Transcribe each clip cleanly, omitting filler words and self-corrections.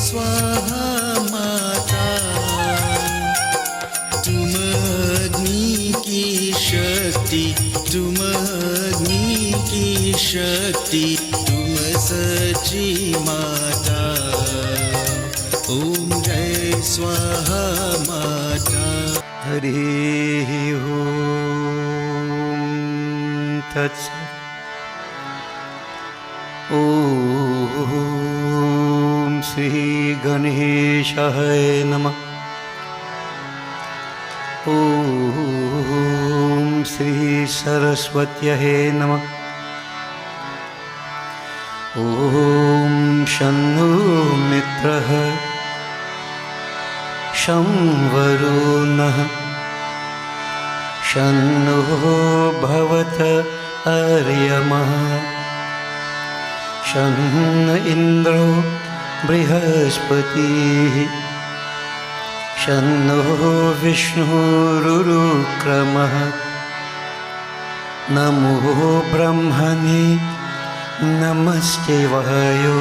स्वाहा माता, तुम अग्नि की शक्ति, तुम अग्नि की शक्ति, तुम सच्ची माता। ओम जय स्वाहा माता। हरि ओम तत्सत्। ओम श्री गणेशाय नमः। ओम श्री सरस्वत्यै नमः। ओम शन्नो मित्रः शं वरुणः शन्नो भवत अर्यमः शन्न इन्द्रो बृहस्पतिः शन्नो विष्णुरुक्रमः। नमो ब्रह्मणे नमस्ते वायो,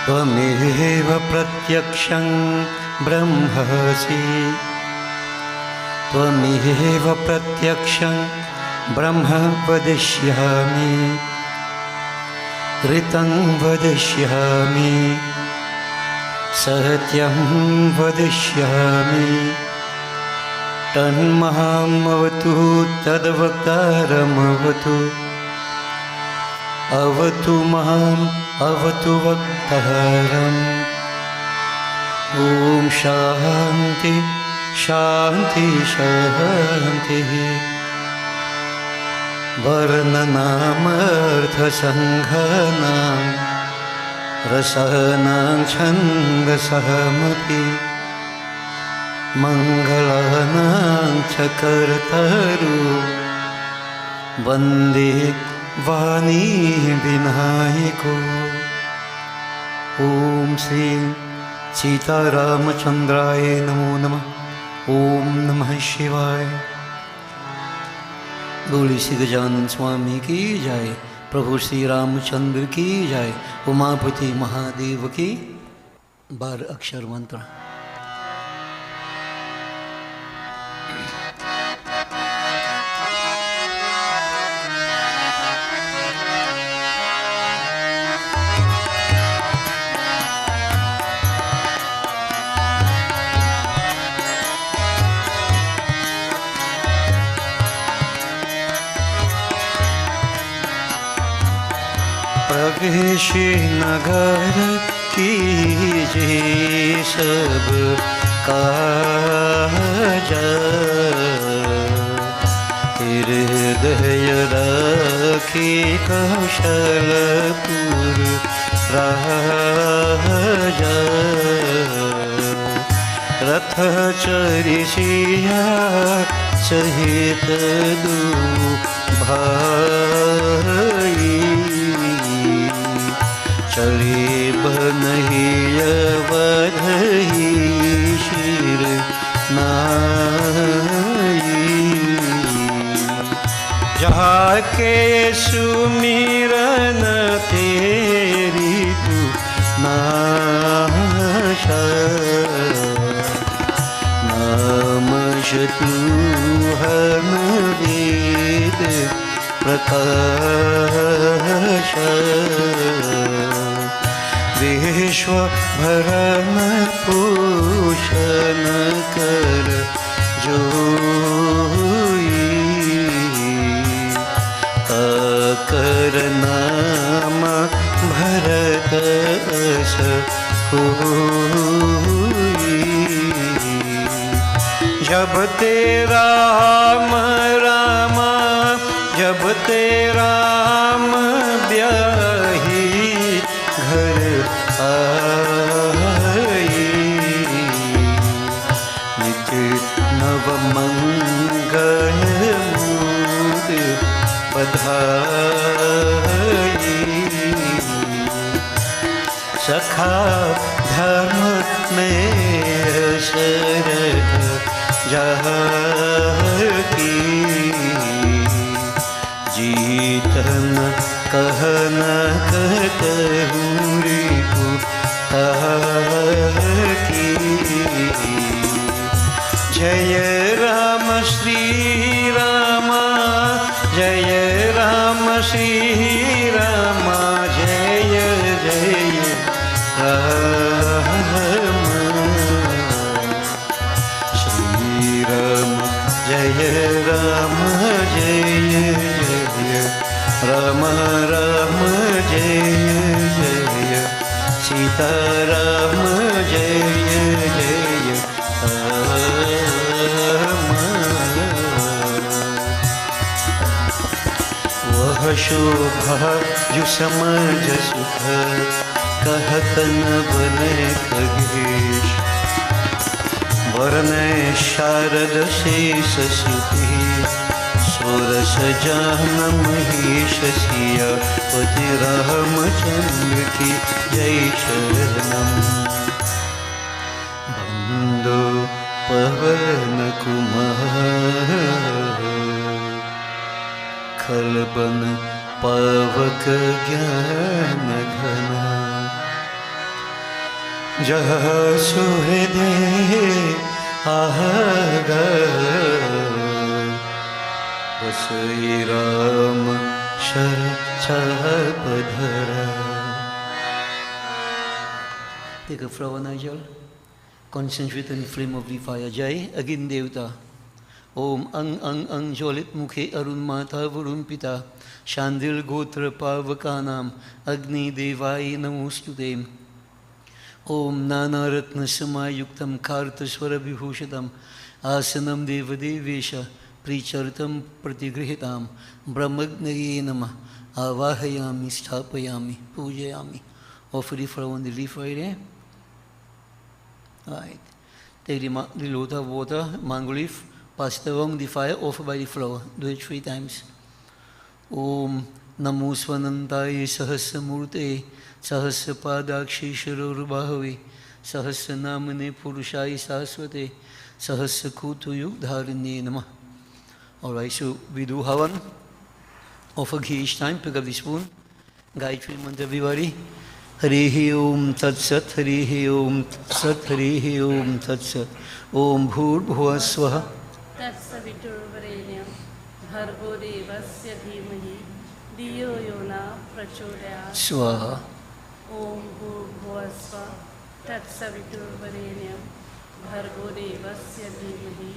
त्वमेव प्रत्यक्षं ब्रह्मासि, त्वमेव प्रत्यक्षं ब्रह्म वदिष्यामि, ऋतं वदिष्यामि, सत्यं वदिष्यामि। तन्मामवतु तद्वक्तारमवतु, अवतु माम् अवतु वक्तारम्। ॐ शान्ति शान्ति शान्तिः। वर्णनामर्थसङ्घानां रसानां छन्दसहमपि मङ्गलानां च कर्तारु वन्दे वाणी विनायको। ओम श्री सीतारामचंद्राय नमो नमः। ओम नमः शिवाय। बोली श्री गजानन स्वामी की जय, प्रभु श्री रामचंद्र की जय, उमापति महादेव की। 12 अक्षर मंत्र। प्रवेश नगर कीजिए सब काज, हृदय राखी कौशलपुर राजा। रथ चरिसिया सहित दू भाई, चले बनहिय बधही शिर नाई। जाके सुमिरन तेरी तू नाशा, नाम शतु हन वेद प्रकाश। विश्व भरण पोषण कर जोई, कर नाम भरत अस होई। जब तेरा राम राम, जब तेरा राम ब्याही घर आई। नित्य नव मंगल मूद बधाई। सखा धर्म में शरद जाकी, जीतन कहन कहूरी को की जय राम श्री राम जय राम श्री राम जय जय राम श्री राम जय राम जय जय राम राम जय जय सीता राम जय जय वह शोभा जो समझ सुख कहत न बने खगेश वरन शारद शेष सुती सोरस जान महेश सिया पति रामचंद्र की जय शरणम बंदो पवन कुमार खलबन पावक ज्ञान घना जह सुहृदे आगा बसई राम शर छापधरा. Take a flower, Nigel. Concentrate on the flame of the fire. Jai, again Devta. Om ang Jolit Mukhe Arun Mata Varun Pita Shandil Gotra Pavakanam Agni Devai Namostute. Om Nana Ratna Samayuktam Kartaswara Vibhushatam Asanam Devadevesha Prichartam Pratigrihitam Brahmagnaye Namah Avahayami Sthapayami Pujayami. Offer the flower on the leaf right there. Right. Take the load of water, mango leaf, pass it along the fire, offer by the flower. Do it 3 times. Om Namo Svanantaye Sahasamurte Sahasapadakshi Shirurubhavi Sahasanamane Purushai Saswate Sahasakutu Yugdharine Namah. Alright, so we do Havan. Offer ghee each time, pick up the spoon. Gayatri mantra everybody. Harihi Om Tat Sat, Harihi Om Sat, Harihi Om Tat Sat. Om Bhur Bhuva Swaha. Tatsaviturvarenyam Bhargo Devasya Dhimahi Diyo Yona Prachodayat. Swaha. Om Bhur Bhuva Swaha. Tatsaviturvarenyam Bhargo Devasya Dhimahi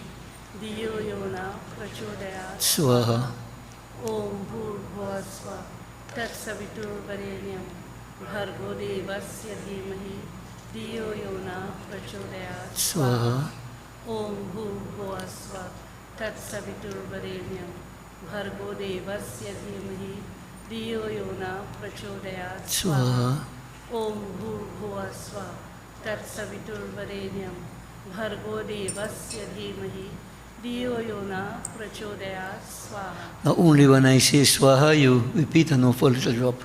Diyo Yona Prachodayat. Swaha. Om Bhur Bhuva Swaha. Tatsaviturvarenyam Bhargo Devasya Dhimahi Diyo Yona Prachodayat. Swaha. Om Bhurbhuva Swaha Tatsaviturvarenyam Bhargo Devasya Dhimahi Diyo Yona Prachodayat. Swaha. Om Bhurbhuva Swaha Tatsaviturvarenyam Bhargo Devasya Dhimahi Diyo Yona Prachodayat. Swaha. Now only when I say Swaha, you repeat and offer a little drop.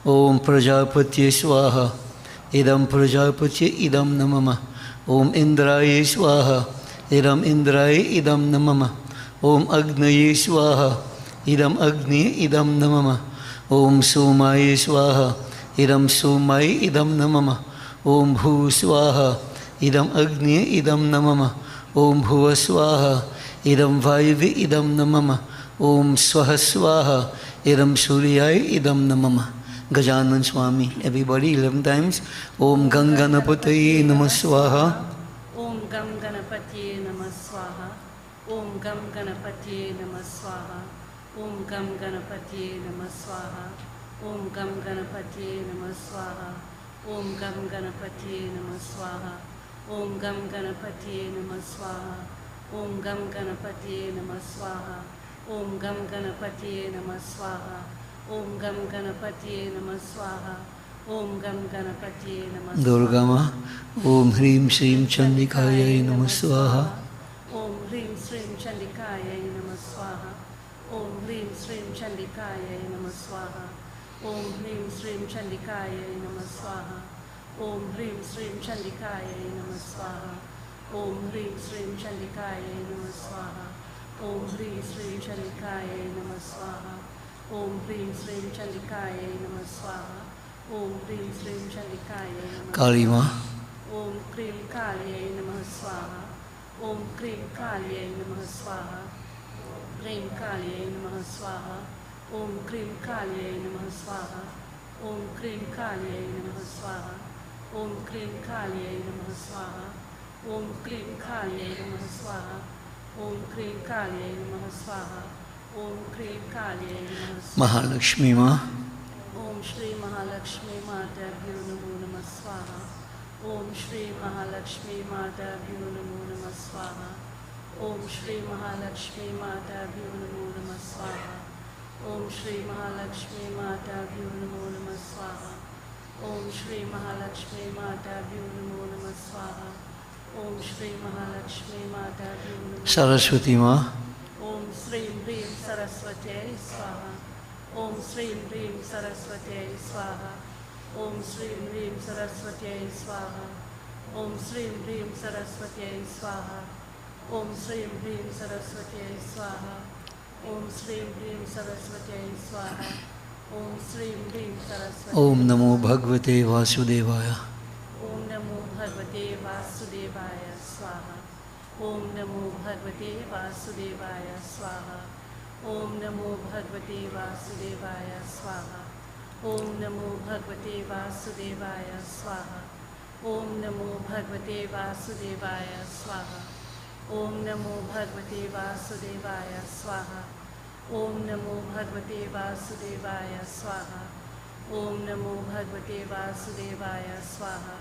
Om Prajapati Swaha. Idam Prajapati Idam Namama. Om Indraye Swaha. Idam Indraye Idam Namama. Om Agnaye Swaha. Idam Agni Idam Namama. Om Somaye Swaha. Idam Somaye Idam Namama. Om Bhu Swaha. Idam Agni Idam Namama. Om Bhuva Swaha. Idam Vayvi Idam Namama. Om Swaha Swaha. Idam Suryaye Idam Namama. Gajanan Swami. Everybody 11 times. Om Ganganapataye Namah Swaha. Om Gam Ganapatye Namah Swaha. Om Gam Ganapatye Namah Swaha. Om Gam Ganapatye Namah Swaha. Om Gam Ganapatye Namah Swaha. Om Gam Ganapatye Namah Swaha. Om Gam Ganapatye Namah Swaha. Om Gam Ganapatye Namah Swaha. Om Gam Ganapatye Namah Swaha. Om Gam Ganapatye Namah Swaha. Om Gam Ganapatye Namah Swaha. Durgama. Om Hrim Shrim Chandikaya Namah Swaha. Om Hrim Shrim Chandikaya Namah Swaha. Om Hrim Shrim Chandikaya Namah Swaha. Om Hrim Shrim Chandikaya Namah Swaha. Om Hrim Shrim Chandikaya Namah Swaha. Om Hrim Shrim Chandikaya Namah Swaha. Om Hrim Shrim Chandikaya Namah Swaha. Om Hrim Shrim Chandikaya Namah Swaha. ॐ ह्रीं श्रीं चण्डिकायै नमः काली माँ ॐ क्रीं काल्यै नमः स्वाहा ॐ क्रीं काल्यै नमः स्वाहा क्रीं काल्यै नमः स्वाहा ॐ क्रीं काल्यै नमः स्वाहा ॐ क्रीं काल्यै नमः स्वाहा ॐ क्रीं काल्यै नमः स्वाहा ॐ क्रीं काल्यै नमः स्वाहा ॐ क्रीं काल्यै नमः स्वाहा ॐ क्रीं काल्यै नमः स्वाहा महालक्ष्मी माँ ॐ श्री महालक्ष्मी माताभ्यो नमो नमः स्वाहा ॐ श्री महालक्ष्मी माताभ्यो नमो नमः स्वाहा ॐ श्री महालक्ष्मी माताभ्यो नमो नमः स्वाहा ॐ श्री महालक्ष्मी माताभ्यो नमो नमः स्वाहा ॐ श्री महालक्ष्मी माताभ्यो नमो नमः स्वाहा ॐ श्री महालक्ष्मी माताभ्यो नमः सरस्वती माँ ॐ श्रीं ह्रीं सरस्वत्यै स्वाहा ॐ श्रीं ह्रीं सरस्वत्यै स्वाहा ॐ श्रीं ह्रीं सरस्वत्यै स्वाहा ॐ श्रीं ह्रीं सरस्वत्यै स्वाहा ॐ श्रीं ह्रीं सरस्वत्यै स्वाहा ॐ श्रीं ह्रीं सरस्वत्यै स्वाहा ॐ श्रीं ह्रीं सरस्वती ओम नमो भगवते वासुदेवाय ॐ नमो भगवते वासुदेवाय स्वाहा ॐ नमो भगवते वासुदेवाय स्वाहा ॐ नमो भगवते वासुदेवाय स्वाहा ॐ नमो भगवते वासुदेवाय स्वाहा ॐ नमो भगवते वासुदेवाय स्वाहा ॐ नमो भगवते वासुदेवाय स्वाहा ॐ नमो भगवते वासुदेवाय स्वाहा ॐ नमो भगवते वासुदेवाय स्वाहा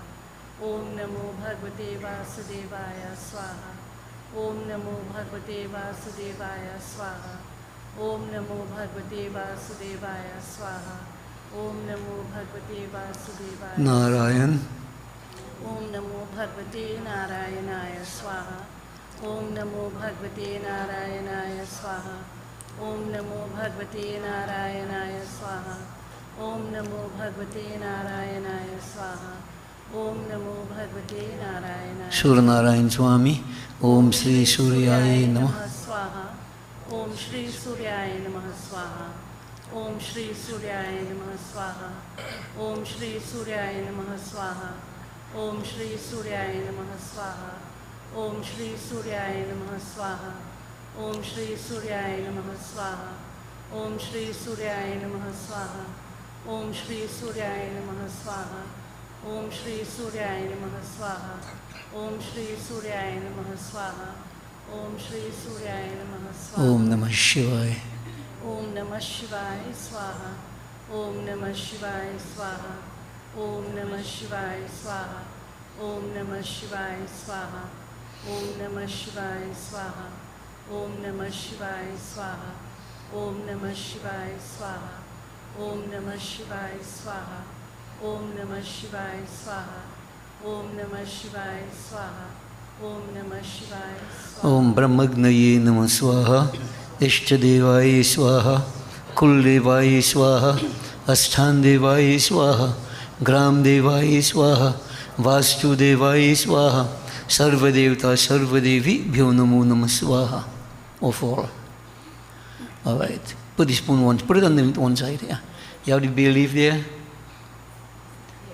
ॐ नमो भगवते वासुदेवाय स्वाहा ॐ नमो भगवते वासुदेवाय स्वाहा ॐ नमो भगवते वासुदेवाय स्वाहा ॐ नमो भगवते वासुदेवाय नारायण ॐ नमो भगवते नारायणाय स्वाहा ॐ नमो भगवते नारायणाय स्वाहा ॐ नमो भगवते नारायणाय स्वाहा ॐ नमो भगवते नारायणाय स्वाहा ॐ नमो भगवते नारायणाय सूर्य नारायण स्वामी ओम श्री सूर्याय नमः स्वाहा ॐ श्री सूर्याय नमः स्वाहा ॐ श्री सूर्याय नमः स्वाहा ॐ श्री सूर्याय नमः स्वाहा ॐ श्री सूर्याय नमः स्वाहा ॐ श्री सूर्याय नमः स्वाहा ॐ श्री सूर्याय नमः स्वाहा ॐ श्री सूर्याय नमः स्वाहा ॐ श्री सूर्याय नमः स्वाहा ॐ श्री सूर्याय नमः स्वाहा ॐ श्री सूर्याय नमः स्वाहा ॐ श्री सूर्याय नमः स्वाहा ओम नमः शिवाय ॐ नमः शिवाय स्वाहा ॐ नमः शिवाय स्वाहा ॐ नमः शिवाय स्वाहा ॐ नमः शिवाय स्वाहा ॐ नमः शिवाय स्वाहा ॐ नमः शिवाय स्वाहा ॐ नमः शिवाय स्वाहा ॐ नमः शिवाय स्वाहा ॐ नमः शिवाय स्वाहा ॐ नमः शिवाय स्वाहा ॐ नमः शिवाय स्वाहा ओम ब्रह्मग्नये नमः स्वाहा इष्टदेवाय स्वाहा कुलदेवाय स्वाहा अष्टांदेवाय स्वाहा ग्रामदेवाय स्वाहा वास्तुदेवाय स्वाहा सर्वदेवता सर्वदेवीभ्यो नमो नमः स्वाहा. Of all. All right. Put the spoon put it on the one side. Yeah. You have the bay leaf there.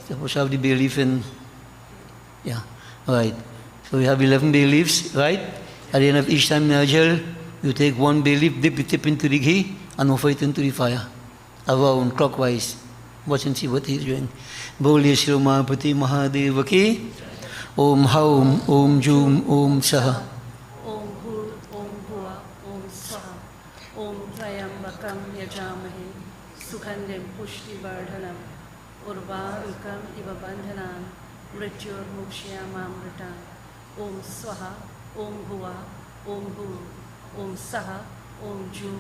Suppose you have the bay leaf in. Yeah. All right. So we have 11 bay leaves, right? At the end of each time Nigel, you take one bay leaf, dip it into the ghee, and offer it into the fire. Around clockwise. Watch and see what he's doing. Boliye Shri Mahapati Mahadeva ki. Om Haum, Om Jum, Om Saha. ॐ भूर् ॐ भुवः ॐ स्वः ॐ त्र्यम्बकं यजामहे सुगन्धिं पुष्टिवर्धनम् उर्वारुकम् इव बन्धनान् मृत्योर्मुक्ष्यामामृतात् ॐ स्वः ॐ भुवः ॐ भूर् ॐ सः ॐ जूं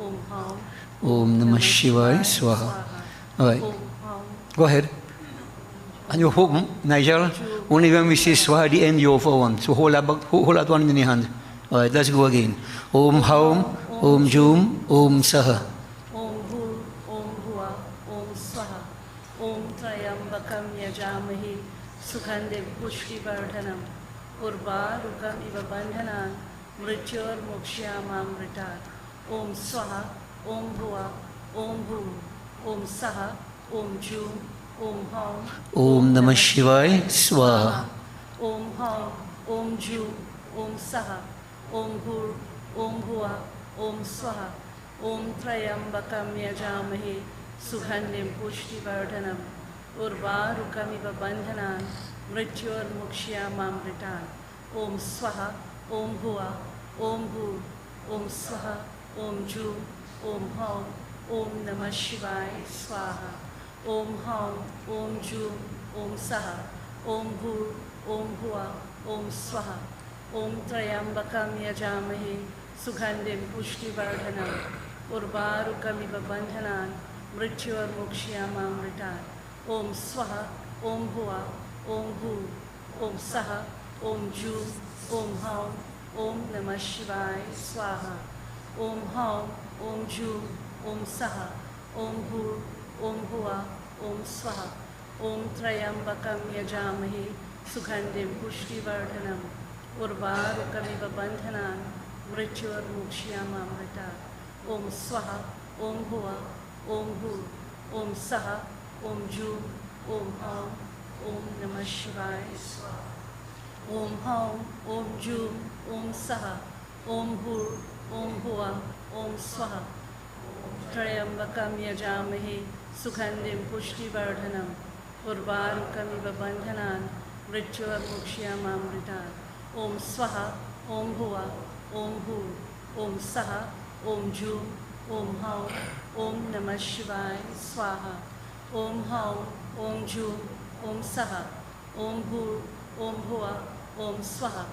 ॐ हौं Om Namah Shivaya Swaha. All right. ॐ हौं Go ahead. And you hold, Nigel, only when we say Swaha at the end, you offer one. So hold that one in your hand. All right, let's go again. Om Haum, Om Jum, Om Saha. ॐ भूर् ॐ भुवः ॐ स्वः ॐ त्र्यम्बकं यजामहे सुगन्धिं पुष्टिवर्धनम् उर्वारुकम् इव बन्धनान् मृत्योर्मुक्ष्यामामृतात् ॐ स्वः ॐ भुवः ॐ भूर् ॐ सः ॐ जूं ॐ Om Hum, Om Namah Shivaya Swaha. Om Hum, Om Ju, Om Saha, Om Bhur, Om Bhuva, Om Swaha, Om Trayambakam Yajamahe, Sugandhim Pushtivardhanam, Urvarukamiva Bandhanan, Mrityor Mukshyamamritan. Om Swaha, Om Bhuva, Om Bhur, Om Swaha, Om Ju, Om Hum, Om Namah Shivaya Swaha. Om Hum, Om Ju, Om Saha, Om Bhur, Om Bhuva, Om Swaha, Om Trayambakam Yajamahe, Sugandhim Pushtivardhanam, Urvarukamiva Bandhanan, Mrityor Mukshyamamritan. Om Swaha, Om Bhuva, Om Bhur, Om Saha, Om Ju, Om Hum, Om Namah Shivaya Swaha. Om Hum, Om Ju, Om Saha, Om Bhur, Om Bhuva, Om Swaha, Om Trayambakam Yajamahe, Sugandhim Pushtivardhanam, Urvarukamiva Bandhanan, Mrityor Mukshyamamritan. Om Swaha, Om Bhuva, Om Bhur, Om Saha, Om Ju, Om Hum, Om Namah Shivaya Swaha. Om Hum, Om Ju, Om Saha, Om Bhur, Om Bhuva, Om Swaha, Trayambakam Yajamahe, Sugandhim Pushtivardhanam, Urvarukamiva Bandhanan, Mrityor Mukshyamamritan. Om Swaha, Om Bhuva, Om Bhur, Om Saha, Om Ju, Om Hum, Om Namah Shivaya Swaha. Om Hum, Om Ju, Om Saha, Om Bhur, Om Bhuva, Om Swaha,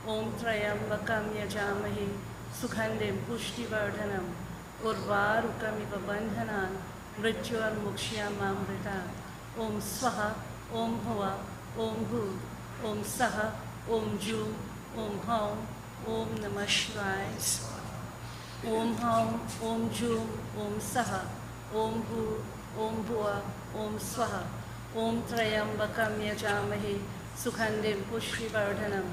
Om Trayambakam Yajamahe, Sugandhim Pushtivardhanam, Urvarukamiva Bandhanan, Mrityor Mukshyamamritan. Om Swaha, Om Bhuva, Om Bhur, Om Saha, Om Ju, Om Hum, Om Namah Shivaya. Om Hum, Om Ju, Om Saha, Om Bhur, Om Bhuva, Om Swaha, Om Trayambakam Yajamahe, Sugandhim Pushtivardhanam,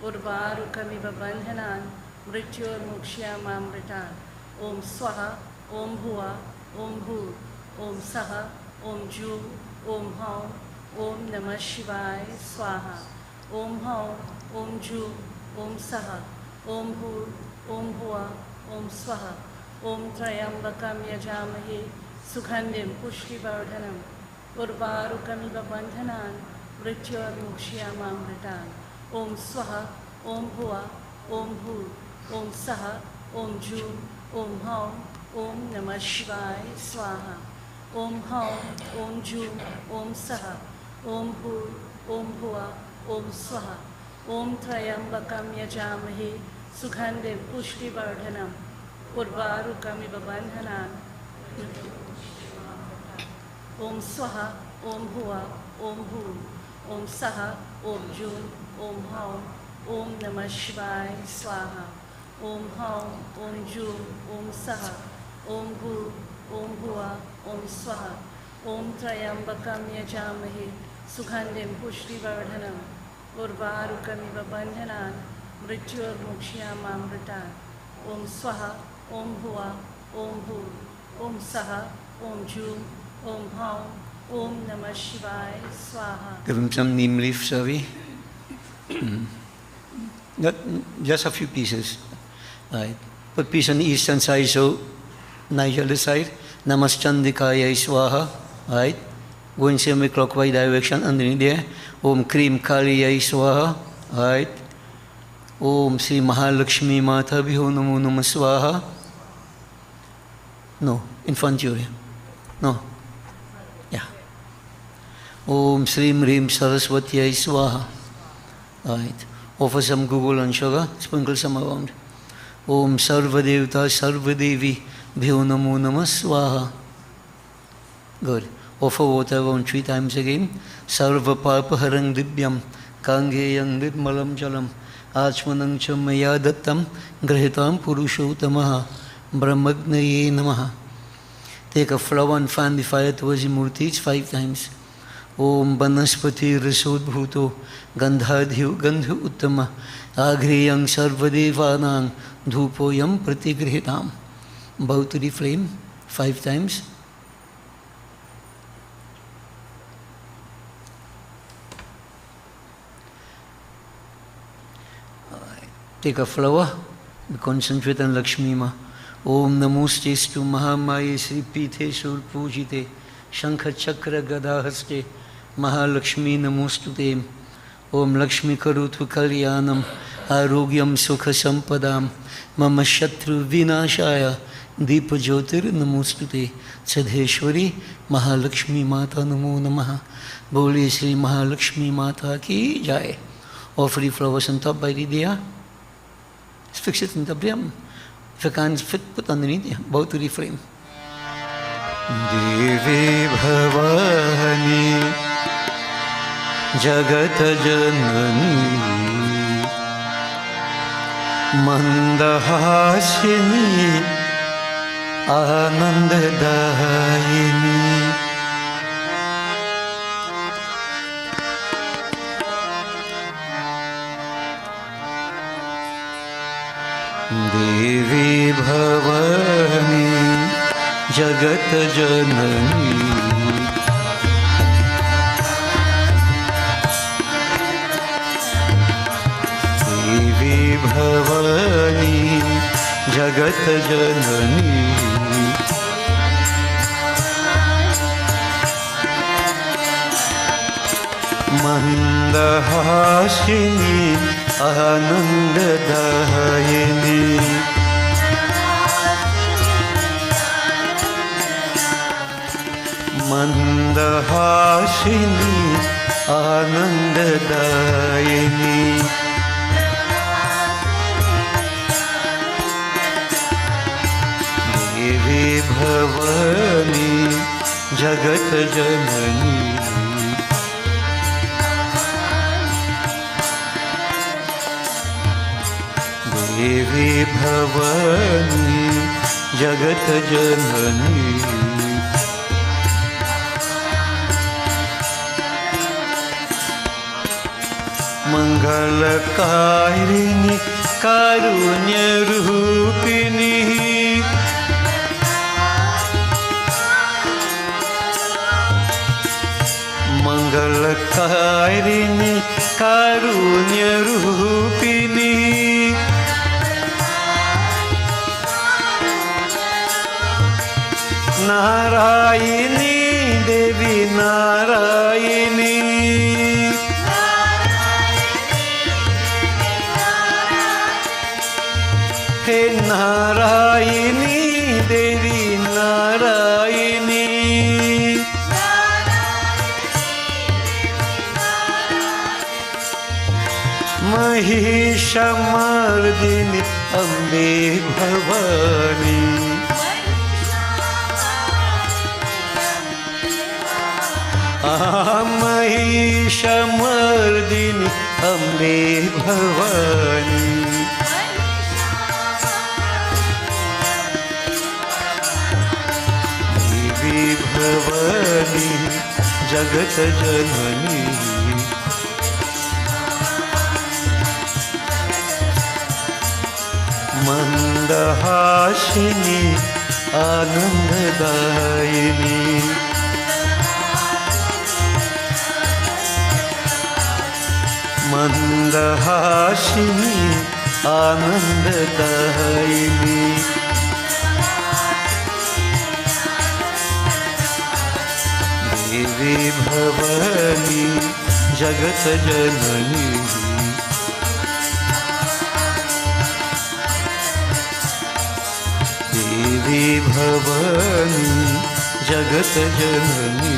Urvarukamiva Bandhanan, Mrityor Mukshyamamritan. Om Swaha, Om Bhuva, Om Bhur, Om Saha, Om Ju, Om Hum, Om Namah Shivaya Swaha. Om Hum, Om Ju, Om Saha, Om Bhur, Om Bhuva, Om Swaha, Om Trayambakam Yajamahe, Sugandhim Pushtivardhanam, Urvarukamiva Bandhanan, Mrityor Mukshyamamritan. Om Swaha, Om Bhuva, Om Bhur, Om Saha, Om Ju, Om Hum, Om Namah Shivaya Swaha. Om Hum, Om Ju, Om Saha, Om Bhur, Om Bhuva, Om Swaha, Om Trayambakam Yajamahe, Sugandhim Pushtivardhanam, Urvarukamiva Bandhanan. Om Swaha, Om Bhuva, Om Bhur, Om Saha, Om Ju, Om Hum, Om Namah Shivaya Swaha. Om Hum, Om Ju, Om Saha, Om Bhur, Om Bhuva, Om Swaha, Om Trayambakam Yajamahe, Sugandhim Pushtivardhanam, Urvarukamiva Bandhanan, Mrityor Mukshyamamritan. Om Swaha, Om Bhuva, Om Bhur, Om Saha, Om Ju, Om Hum, Om Namah Shivaya Swaha. Give him some neem leaf, Savi. Just a few pieces. Right. Put piece on the eastern side, so Nigel this side. Namaschandikaya Swaha. Right. Go in semi-clockwise direction underneath there. Om Krim Kaliyai Swaha. Right. Om Sri Mahalakshmi Mata Bhiho Namo Namah Swaha. No, in front of you. No. Yeah. Om Sri Mrim Saraswati Swaha. Right. Offer some Google and sugar, sprinkle some around. Om Sarva Devata Sarva Devi Bhyo Namo Namah Swaha. Good. Offer water around 3 times again. Sarva Papa Harang Dibyam Kangeyang Nirmalam Jalam Achmanang Chamaya Dattam Grahitam Purushotamaha Brahmagnaye Namaha. Take a flower and fan the fire towards the murti 5 times. Om Banaspati Rasod Bhuto Gandhadhyu Gandhu Uttama Agriyang Sarvadevanang Dhupoyam Pratigrihitam. Bow to the flame 5 times. Take a flower, concentrate on Lakshmi Ma. Om Namostestu Mahamaye Sri Pithe Sur Pujite Shankha Chakra Gada Haste Mahalakshmi Namostute. Om Lakshmi Karutu Kalyanam Arogyam Sukha Sampadam Mama Shatru Vinashaya Deepa Jyotir Namostute. Sadheshwari Mahalakshmi Mata Namo Namaha. Boli Sri Mahalakshmi Mata Ki Jai. Offer the flowers on top by the diya. Fix it in the brim. If you can't fit, put underneath, bow to the frame. Devi Bhavani Jagat Janani Mandahasini Anandadayini Devi Bhavani Jagat Janani Devi Bhavani Jagat Janani Mandahasini Anandadayini Mandahasini Anandadayini Devi Bhavani Jagat Janani Devi Bhavani Jagat Janani Mangalakarini Karunya Rupini Mangalakarini Karunya Rupini Narayini Devi Narayini He Narayini Devi Narayini Mahishamardini Ambe Bhavani Mahishamardini Ambe Bhavani Devi Bhavani Jagat Janani Mandahasini Anandadayini Mandahasini Anandadayini Devi Bhavani Jagat Janani Devi Bhavani Jagat Janani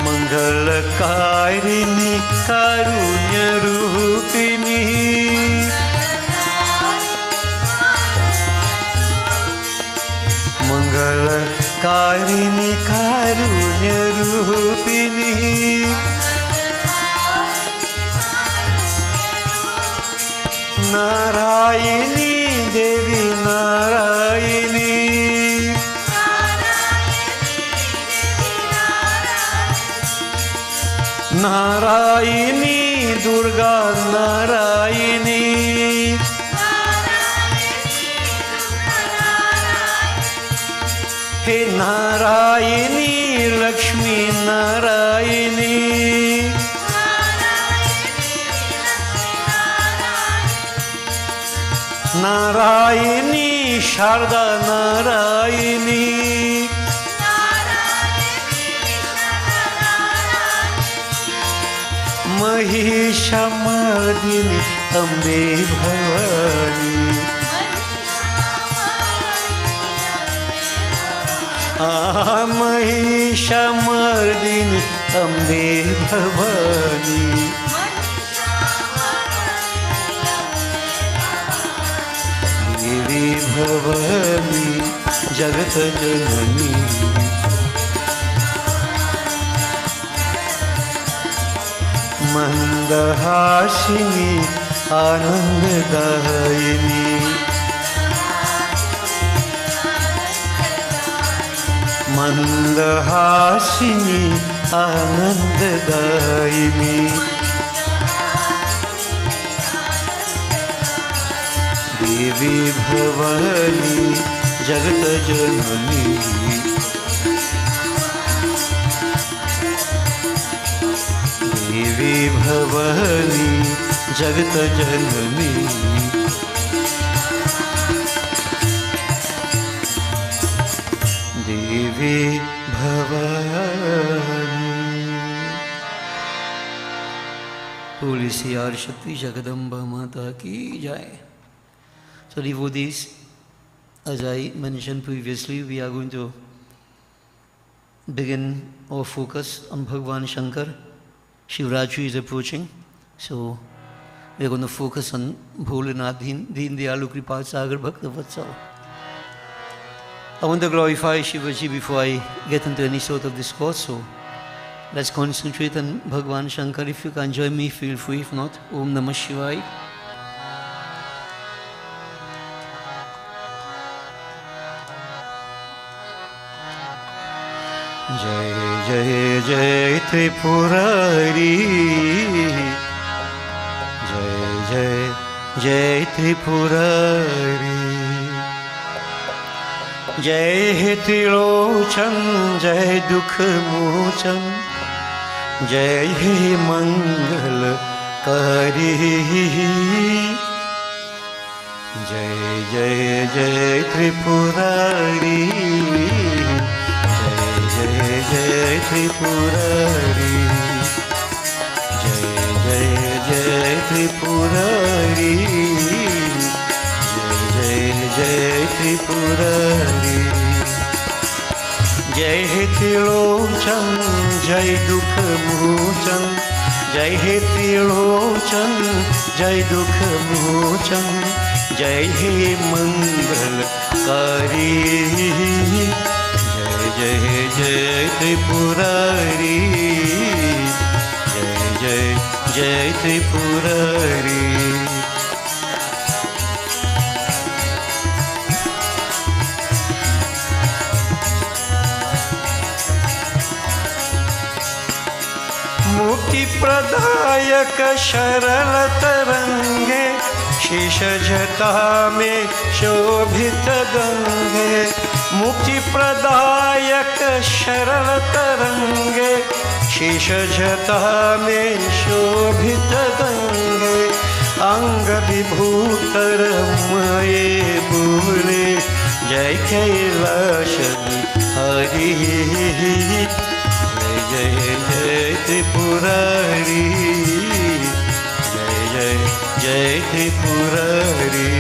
Mangalakarini Karunya Rupini Mangalakarini Karunya Rupini Narayini Devi Narayini Narayini Durga Narayini He Narayini Lakshmi Narayini Narayani Sharda Narayani Mahishamardini Ambe Bhavani Mahishamardini Ambe Bhavani Devi Bhavani जगत जननी मंदहासिनी आनंददायिनी मंदहासिनी आनंददायिनी देवी भवानी जगत जननी देवी भवानी जगत जननी देवी भवानी बोली सियार शक्ति जगदम्बा माता की जय. So devotees, as I mentioned previously, we are going to begin our focus on Bhagwan Shankar. Shivratri is approaching, so we are going to focus on Bholanath Deen Dayalu Kripa Sagar Bhakta Vatsal. I want to glorify Shivaji before I get into any sort of discourse, so let's concentrate on Bhagwan Shankar. If you can join me, feel free. If not, Om Namah Shivaya. जय जय जय त्रिपुरारी जय जय जय त्रिपुरारी जय हे त्रिलोचन जय दुख मोचन जय हे मंगलकारी जय जय जय त्रिपुरारी जय जय त्रिपुरारी जय जय जय त्रिपुरारी जय जय त्रिपुरारी जय हे त्रिलोचन जय दुख मोचन जय हे त्रिलोचन जय दुख मोचन जय हे मंगलकारी जय जय त्रिपुरारी जय जय जय त्रिपुरारी मुक्ति प्रदायक शरल तरंगे शीश जटा में शोभित गंगे मुक्ति प्रदायक शरल तरंगे शीश जटा में शोभित गंगे अंग विभूतर मये बोले जय कैलाश हरि जय जय जय त्रिपुरारी जय जय जय त्रिपुरारी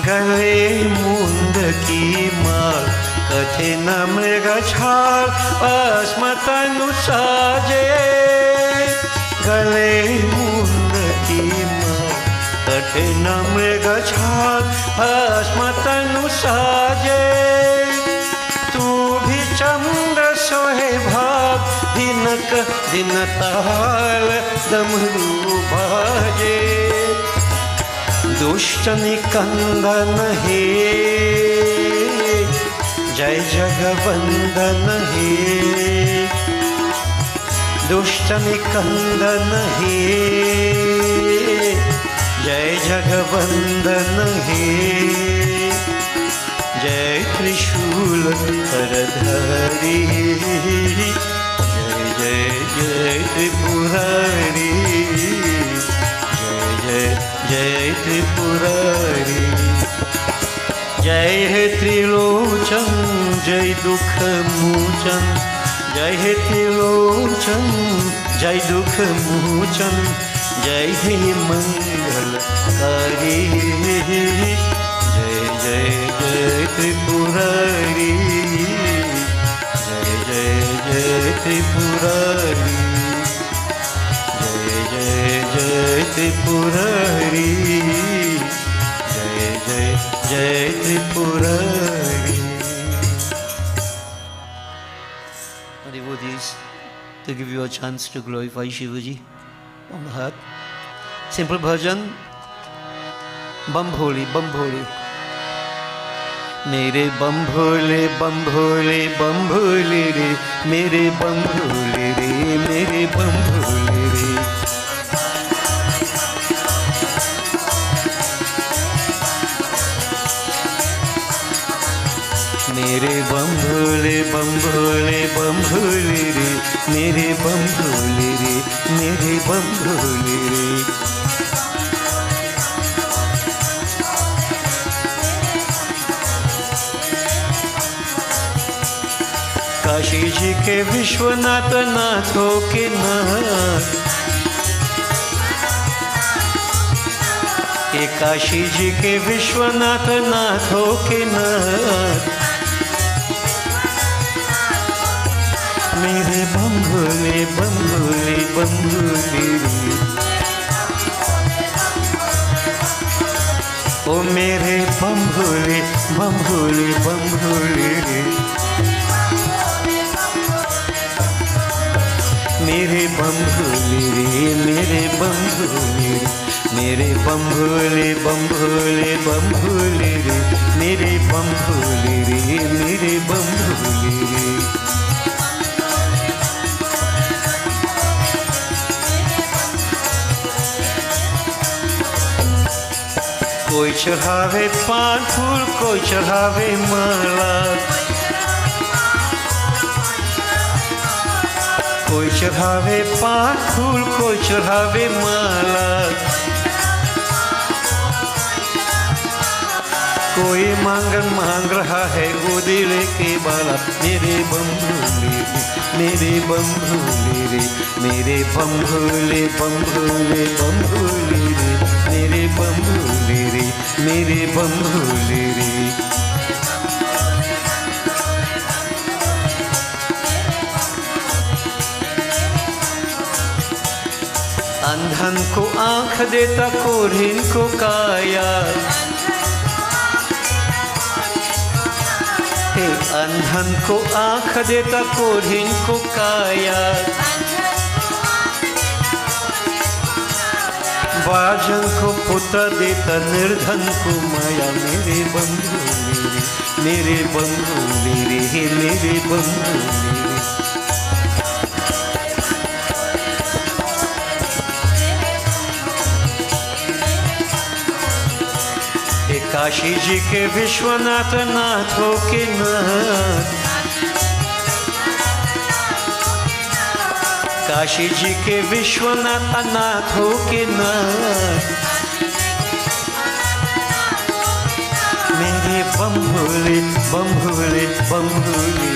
गले मुंद की माल कठिन मृग छाल अस्मतनु साजे गले मुंद की माल कठिन मृग छाल अस्मतनु साजे तू भी चंद्र सोहे भाग दिनक दिन ताल दमरू बाजे दुष्ट निकंदन हे जय जगवंदन हे दुष्ट निकंदन हे जय जगवंदन हे जय त्रिशूल करधारी, जय जय जय त्रिपुरारी, जय जय जय त्रिपुरारी। जय हे त्रिलोचन जय दुख मोचन, जय हे त्रिलोचन जय दुख मोचन, जय हे मंगलकारी, जय जय जय त्रिपुरारी, जय जय जय त्रिपुरारी, जय जय जय त्रिपुरारी, जय जय जय Tripurari. Devotees, to give you a chance to glorify Shivaji on the heart. Simple bhajan, bam bhole, bam bhole. मेरे बम भोले बम भोले बम भोले रे, मेरे बम भोले रे, मेरे बम भोले रे। मेरे बम भोले बम भोले बम भोले रे, मेरे बम भोले रे, मेरे बम भोले रे। काशी जी के विश्वनाथ नाथों के नाथ, ये काशी जी के विश्वनाथ नाथों के नाथ, मेरे बम भोले बम भोले बम भोले रे। ओ मेरे बम भोले बम भोले बम भोले रे, मेरे बम भोले रे, मेरे बम भोले रे, मेरे बम भोले बम भोले बम भोले रे, मेरे बम भोले रे, मेरे बम भोले रे। कोई चढ़ावे पान फूल, कोई चढ़ावे माला, कोई चढ़ावे पान फूल, कोई चढ़ावे माला, कोई मांगन मांग रहा है गोदी लेके बाला। मेरे बम भोले रे, मेरे बम भोले रे, मेरे बम भोले बम भोले बम भोले रे, मेरे बम भोले रे, मेरे बम भोले रे। अंधन को आंख देता, कोढ़िन को काया, हे अंधन को आंख देता, कोढ़िन को काया, बाजन को पुत्र देता, निर्धन को माया। मेरे बम भोले रे, मेरे बम भोले रे, मेरे बम भोले रे। काशी जी के विश्वनाथ नाथों के नाथ, काशी जी के विश्वनाथ नाथों के नाथ, मेरे बम भोले बम भोले बम भोले,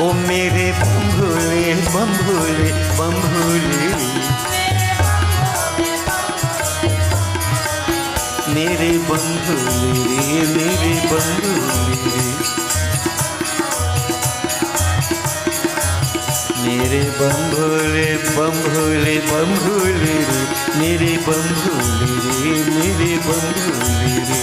ओ मेरे बम भोले बम भोले बम भोले, मेरे बम भोले रे, मेरे बम भोले रे, मेरे बम भोले बम भोले बम भोले रे, मेरे बम भोले रे, मेरे बम भोले रे।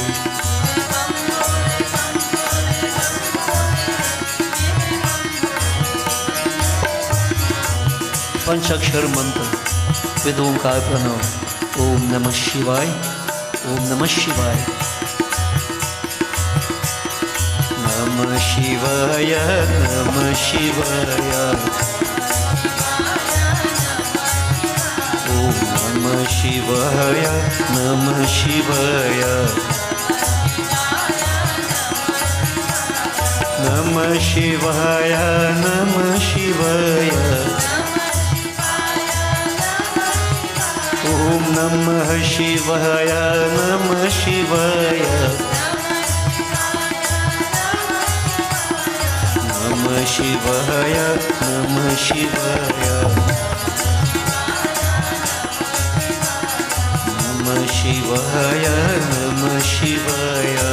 पंचाक्षर मंत्र विद ओंकार प्रणव। ओम नमः शिवाय, ओम नमः शिवाय, नमः शिवाय, नमः शिवाय, ओम नमः शिवाय, नमः शिवाय। Shivaya, Namah Shivaya. Om Namah Shivaya, Namah Shivaya. Namah Shivaya, Namah Shivaya. Namah Shivaya, Namah Shivaya.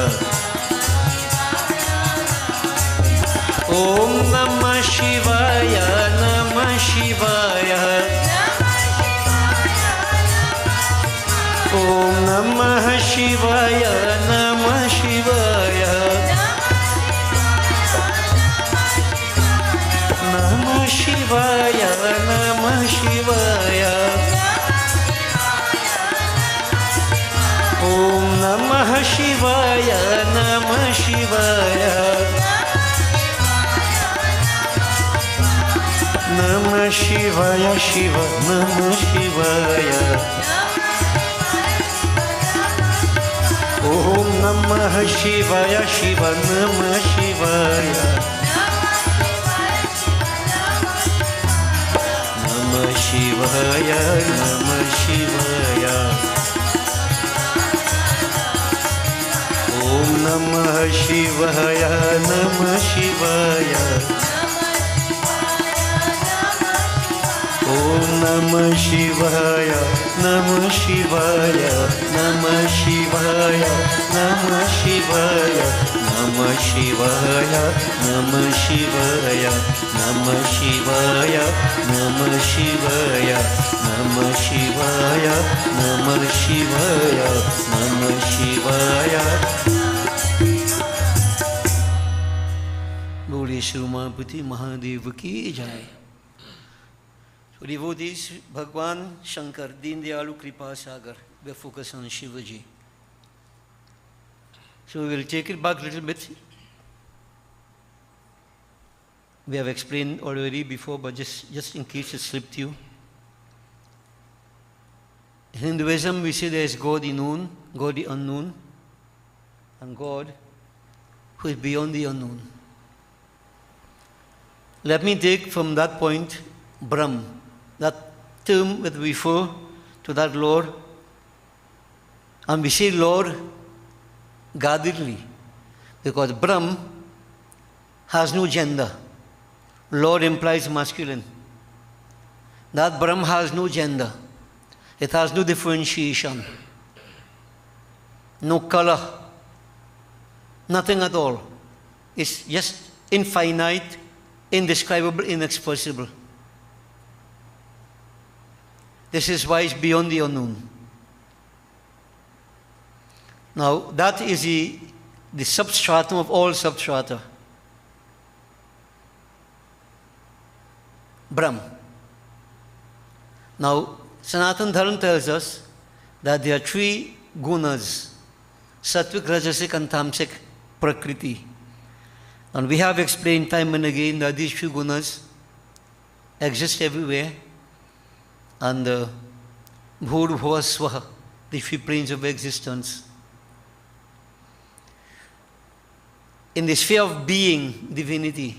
Om Namah Shivaya, Namah Shivaya. Om Namah Shivaya, Namah Shivaya. Namah Shivaya, Namah Shivaya. Om Namah Shivaya, Namah Shivaya. Namah Shivaya, Shiva, Namah Shivaya. Om Namah Shivaya, Shiva, Namah Shivaya. Namah Shivaya, Namah Shivaya. Om Namah Shivaya, Namah Shivaya. Om Namah Shivaya, Namah Shivaya, Namah Shivaya, Namah Shivaya, Namah Shivaya, Namah Shivaya, Namah Shivaya, Namah Shivaya, Namah Shivaya, Namah Shivaya, Namah Shivaya. बोले श्री उमापति महादेव की जय. So devotees, Bhagwan Shankar, Deen Dayalu Kripa Sagar, we focus on Shivaji. So we will take it back a little bit. We have explained already before, but just in case it slipped you. In Hinduism, we say there is God the known, God the unknown, and God who is beyond the unknown. Let me take from that point Brahm, that term that we refer to that Lord. And we say Lord guardedly, because Brahm has no gender. Lord implies masculine. That Brahm has no gender. It has no differentiation, no color, nothing at all. It's just infinite, indescribable, inexpressible. This is why it's beyond the unknown. Now, that is the substratum of all substrata. Brahm. Now, Sanatana Dharma tells us that there are three gunas: Sattvic, Rajasic and Tamasic Prakriti. And we have explained time and again that these three gunas exist everywhere. And Bhur-Bhuva Swaha, the three planes of existence. In the sphere of being, divinity,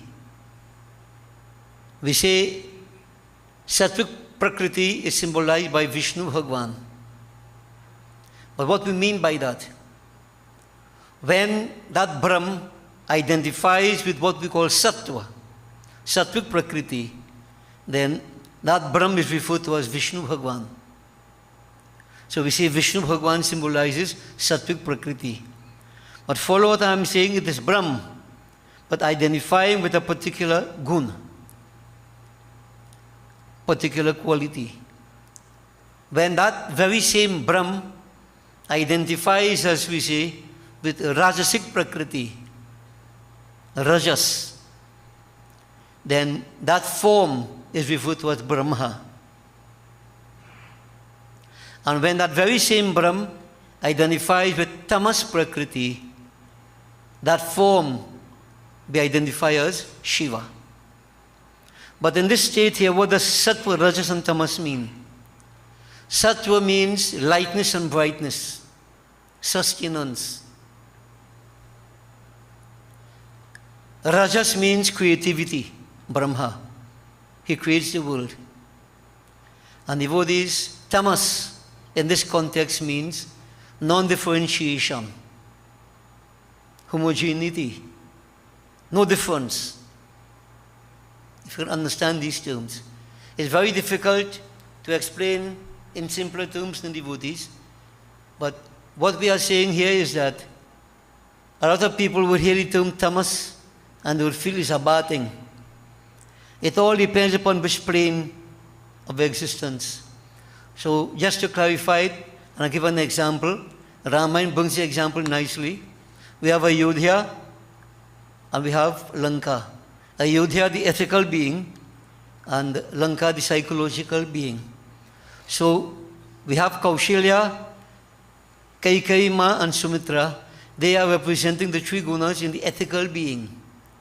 we say Sattvic Prakriti is symbolized by Vishnu Bhagwan. But what we mean by that? When that Brahm identifies with what we call Sattva, Sattvic Prakriti, then that Brahm is referred to as Vishnu Bhagwan. So we say Vishnu Bhagwan symbolizes Sattvic Prakriti. But follow what I am saying, it is Brahm, but identifying with a particular gun, particular quality. When that very same Brahm identifies, as we say, with Rajasic Prakriti, Rajas, then that form is referred to as Brahma. And when that very same Brahm identifies with Tamas Prakriti, that form we identify as Shiva. But in this state here, what does Sattva, Rajas and Tamas mean? Sattva means lightness and brightness, sustenance. Rajas means creativity, Brahma. He creates the world. And devotees, tamas in this context means non-differentiation, homogeneity, no difference. If you can understand these terms. It's very difficult to explain in simpler terms than devotees, but what we are saying here is that a lot of people would hear the term tamas and they would feel it's a bad thing. It all depends upon which plane of existence. So just to clarify it, and I'll give an example. Ramayana brings the example nicely. We have Ayodhya and we have Lanka. Ayodhya, the ethical being, and Lanka, the psychological being. So we have Kaushalya, Kaikeyi Ma and Sumitra. They are representing the three gunas in the ethical being,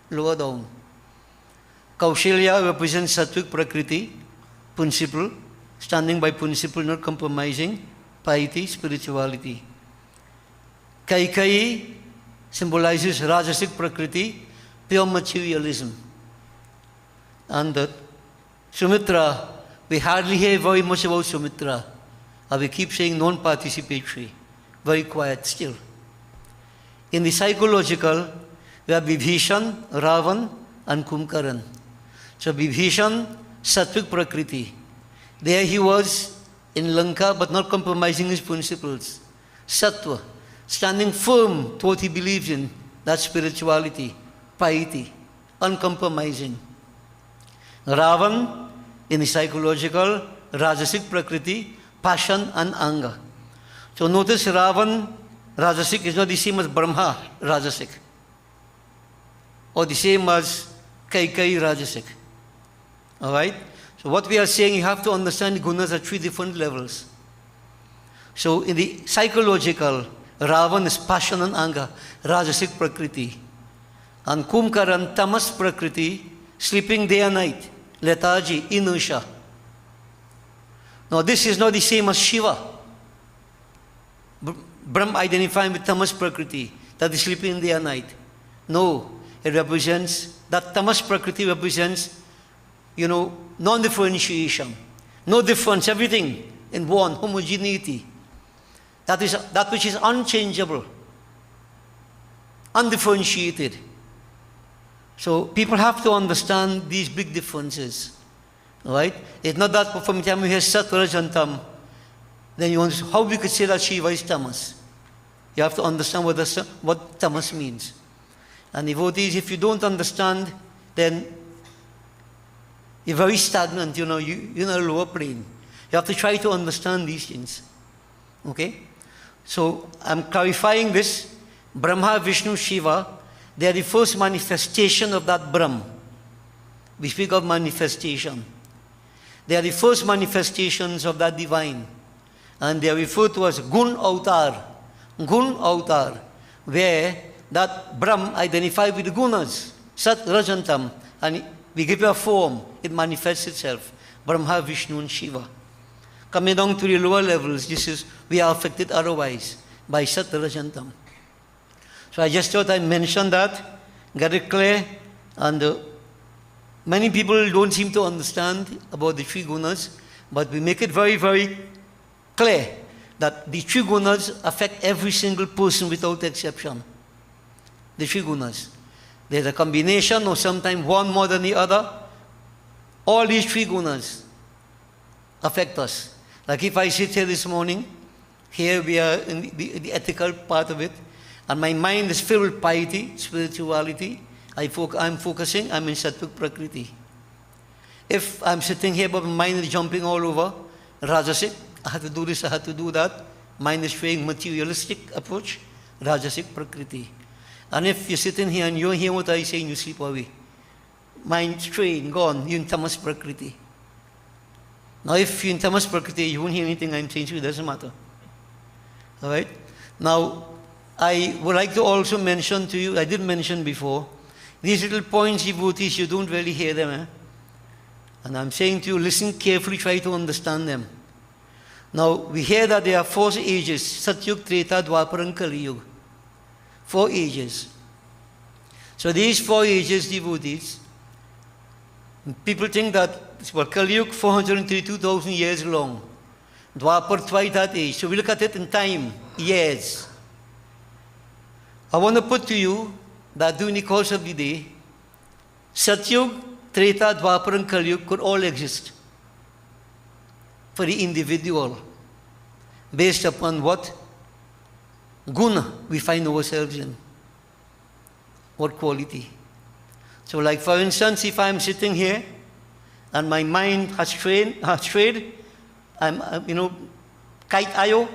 lower down. Kaushalya represents Sattvic Prakriti, principle, standing by principle, not compromising, piety, spirituality. Kaikeyi symbolizes Rajasic Prakriti, pure materialism. And Sumitra, we hardly hear very much about Sumitra. We keep saying non-participatory, very quiet still. In the psychological, we have Vibhishan, Ravan, and Kumkaran. So Vibhishan, Sattvic Prakriti. There he was in Lanka, but not compromising his principles. Sattva, standing firm to what he believes in, that's spirituality, piety, uncompromising. Ravan, in the psychological, Rajasic Prakriti, passion and anger. So notice Ravan, Rajasic is not the same as Brahma, Rajasic, or the same as Kaikeyi, Rajasic. All right? So what we are saying, you have to understand the gunas at three different levels. So in the psychological, Ravan is passion and anger, Rajasic Prakriti. And Kumkaran, Tamas Prakriti, sleeping day and night, lethargy, inertia. Now this is not the same as Shiva. Brahma identifying with Tamas Prakriti, that is sleeping day and night. No, it represents, that Tamas Prakriti represents, non-differentiation. No difference, everything in one, homogeneity. That is that which is unchangeable, undifferentiated. So people have to understand these big differences. Right? It's not that from the time we hear Sat, Raj and Tam, then you understand how we could say that Shiva is Tamas. You have to understand what Tamas means. And devotees, if you don't understand, then you're very stagnant, you're in a lower plane. You have to try to understand these things. Okay? So I'm clarifying this. Brahma, Vishnu, Shiva, they are the first manifestation of that Brahm. We speak of manifestation. They are the first manifestations of that divine. And they are referred to as Gun Avatar. Gun Avatar, where that Brahm identified with the gunas, Sat, Raj and Tam, and we give it a form, it manifests itself. Brahma, Vishnu and Shiva. Coming down to the lower levels, we are affected otherwise by Sat, Raj and Tam. So I just thought I mentioned that, get it clear, and many people don't seem to understand about the three gunas, but we make it very, very clear that the three gunas affect every single person without exception. The three gunas. There's a combination or sometimes one more than the other. All these three gunas affect us. Like if I sit here this morning, here we are in the ethical part of it, and my mind is filled with piety, spirituality. I'm focusing, I'm in Sattvic Prakriti. If I'm sitting here but my mind is jumping all over, Rajasic, I have to do this, I have to do that. Mind is showing materialistic approach, Rajasic Prakriti. And if you're sitting here and you hear what I say and you sleep away, mind strained, gone, you're in Tamas Prakriti. Now if you're in Tamas Prakriti, you won't hear anything I'm saying, so it doesn't matter. Alright? Now, I would like to also mention to you, I did mention before, these little points, devotees, you don't really hear them. And I'm saying to you, listen carefully, try to understand them. Now, we hear that there are 4 ages, Satyug, Treta, Dwapar and Kali Yuga. 4 ages. So these 4 ages, devotees, people think that, well, Kali Yuga, 432,000 years long. Dwapar, twice that age. So we look at it in time, years. I want to put to you that during the course of the day, Satyug, Treta, Dwapar and Kali Yuga could all exist for the individual, based upon what guna we find ourselves in, what quality. So like for instance, if I'm sitting here and my mind has strayed, I'm, kite ayo,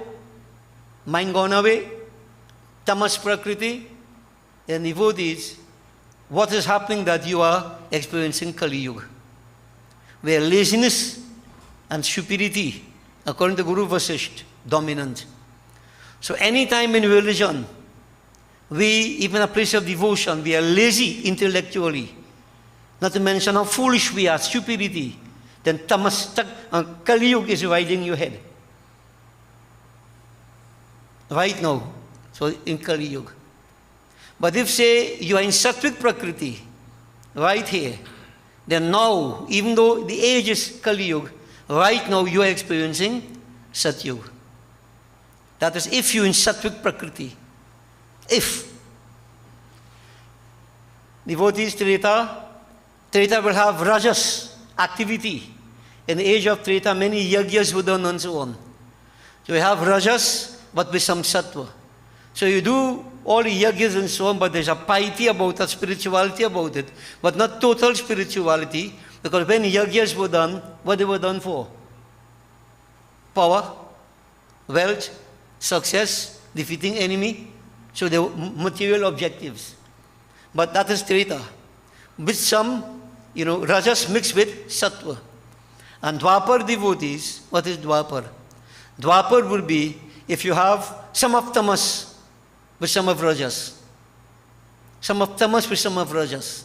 mind gone away, tamas prakriti, and devotees, what is happening that you are experiencing Kali Yuga, where laziness and stupidity, according to Guru Vasisht, dominant. So any time in religion, we, even a place of devotion, we are lazy intellectually, not to mention how foolish we are, stupidity, then Kali Yuga is riding your head. Right now, so in Kali Yuga. But if, say, you are in Sattvic Prakriti, right here, then now, even though the age is Kali Yuga, right now you are experiencing Satyuga. That is, if you are in Sattvic Prakriti. If. Devotees, Treta will have Rajas activity. In the age of Treta, many yagyas were done and so on. So you have Rajas, but with some Sattva. So you do all the yagyas and so on, but there's a piety about it, spirituality about it, but not total spirituality, because when yagyas were done, what they were done for? Power, wealth, success, defeating enemy. So they were material objectives. But that is Treta. With some, Rajas mixed with Sattva. And Dwapar devotees, what is Dwapar? Dwapar will be if you have some of Tamas with some of Rajas. Some of Tamas with some of Rajas.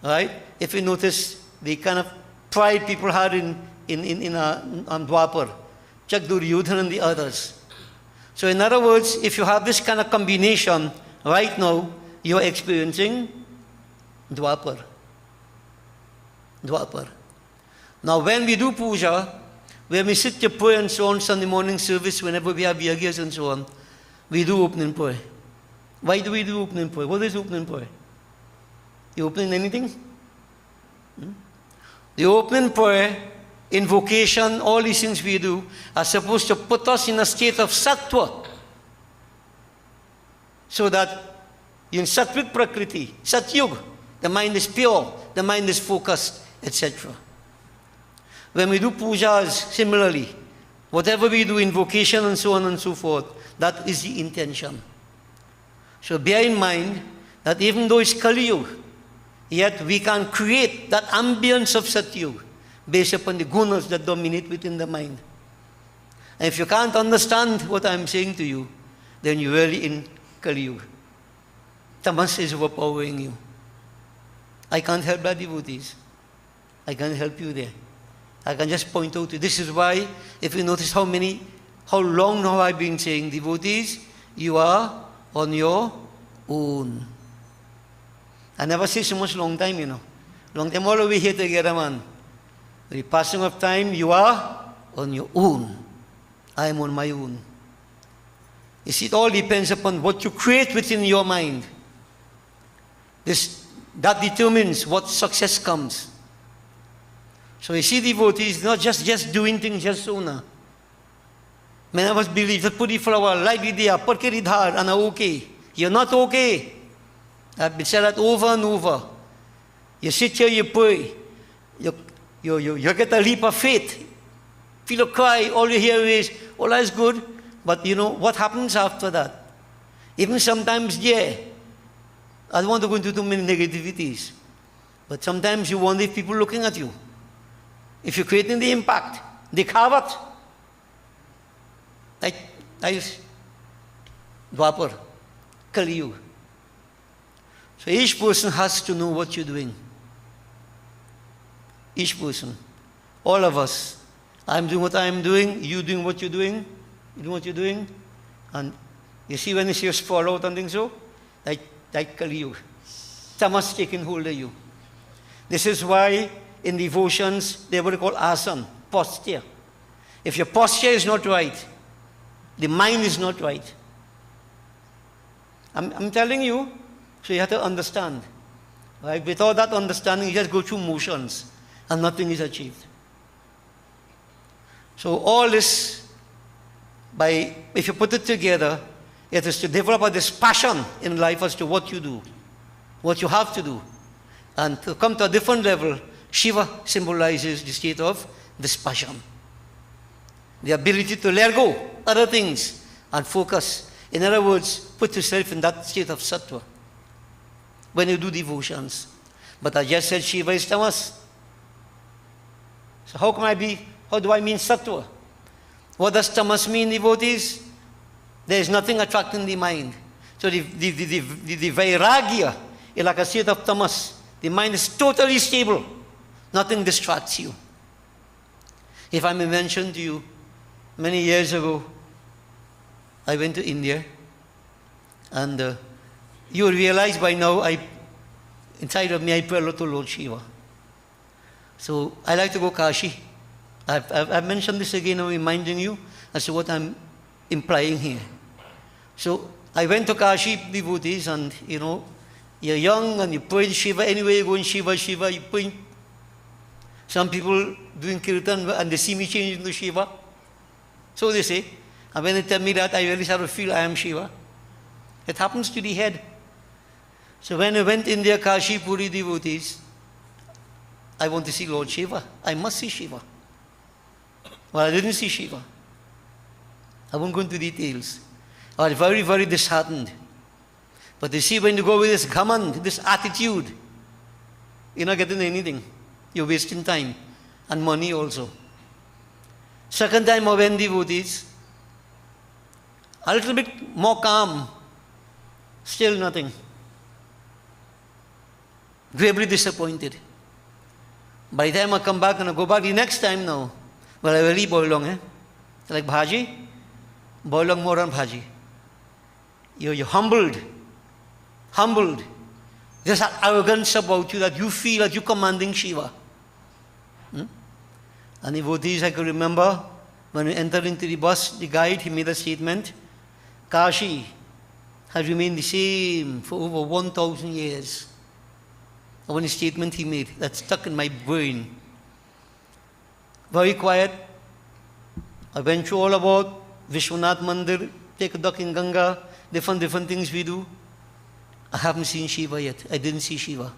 Right? If you notice the kind of pride people had on Dwapar, check Duryodhana and the others. So in other words, if you have this kind of combination, right now, you are experiencing Dwapar. Dwapar. Now when we do puja, when we sit to pray and so on, Sunday morning service, whenever we have yagyas and so on, we do opening prayer. Why do we do opening prayer? What is opening prayer? You opening anything? The opening prayer, invocation, all these things we do are supposed to put us in a state of sattva. So that in sattvic prakriti, satyug, the mind is pure, the mind is focused, etc. When we do pujas, similarly, whatever we do, invocation and so on and so forth, that is the intention. So bear in mind that even though it's Kali Yuga, yet we can create that ambience of Satyuga based upon the gunas that dominate within the mind. And if you can't understand what I'm saying to you, then you're really in Kali Yuga. Tamas is overpowering you. I can't help that, devotees. I can't help you there. I can just point out to you. This is why, if you notice how long now I've been saying, devotees, you are on your own. I never say so much long time, Long time all the way here together, man. The passing of time, you are on your own. I am on my own. You see, it all depends upon what you create within your mind. That determines what success comes. So you see, devotees, not just doing things just so now. Many of us believe that put the flower, light the diya, put it hard, and are okay. You're not okay. I've been said that over and over. You sit here, you pray. You get a leap of faith. Feel a cry, all you hear is, oh, that's good. But what happens after that? Even sometimes, I don't want to go into too many negativities. But sometimes you wonder if people are looking at you. If you're creating the impact, they carve it. That is Dwapar, Kali Yuga. So each person has to know what you're doing. Each person. All of us. I'm doing what I'm doing, you doing what you're doing, you doing what you're doing. And you see when you see us fall out and things so? Like Kali Yuga. tamas taking hold of you. This is why in devotions they would call asana, posture. If your posture is not right, the mind is not right. I'm telling you, so you have to understand. Right? Without that understanding, you just go through motions and nothing is achieved. So all this, if you put it together, it is to develop this passion in life as to what you do, what you have to do. And to come to a different level, Shiva symbolizes the state of this passion. The ability to let go other things and focus. In other words, put yourself in that state of sattva when you do devotions. But I just said Shiva is tamas. So how do I mean sattva? What does tamas mean, devotees? There is nothing attracting the mind. So the vairagya is like a state of tamas. The mind is totally stable. Nothing distracts you. If I may mention to you, many years ago, I went to India, and you realize by now, inside of me, I pray a lot to Lord Shiva. So I like to go Kashi. I've mentioned this again, I'm reminding you as to what I'm implying here. So I went to Kashi, devotees, and you're young and you pray to Shiva. Anyway, you go in Shiva, you pray. Some people doing Kirtan and they see me change into Shiva. So they say, and when they tell me that, I really start to feel I am Shiva. It happens to the head. So when I went in their Kashi Puri devotees, I want to see Lord Shiva. I must see Shiva. Well, I didn't see Shiva. I won't go into details. I was very, very disheartened. But you see, when you go with this ghaman, this attitude, you're not getting anything. You're wasting time and money also. Second time I went devotees, a little bit more calm, still nothing. Gravely disappointed. By the time I come back and I go back the next time now, well, I really boil long, like bhaji, boil long more than bhaji. You're humbled. There's that arrogance about you that you feel that you're commanding Shiva. And devotees, I can remember when we entered into the bus, the guide, he made a statement, Kashi has remained the same for over 1,000 years. One statement he made that stuck in my brain. Very quiet. I went through all about Vishwanath Mandir, take a duck in Ganga, different things we do. I haven't seen Shiva yet. I didn't see Shiva.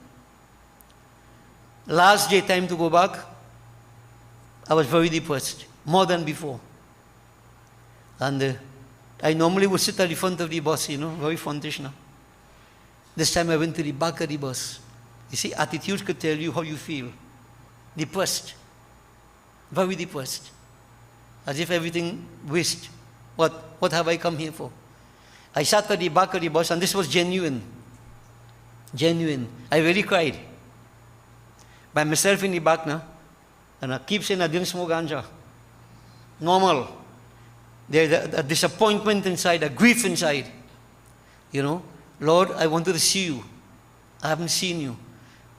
Last day, time to go back, I was very depressed, more than before. And I normally would sit at the front of the bus, very frontish now. This time I went to the back of the bus. You see, attitude could tell you how you feel. Depressed. Very depressed. As if everything waste. What have I come here for? I sat at the back of the bus, and this was genuine. Genuine. I really cried. By myself in the back now. And I keep saying I didn't smoke ganja. Normal. There's a disappointment inside, a grief inside. Lord, I wanted to see you. I haven't seen you.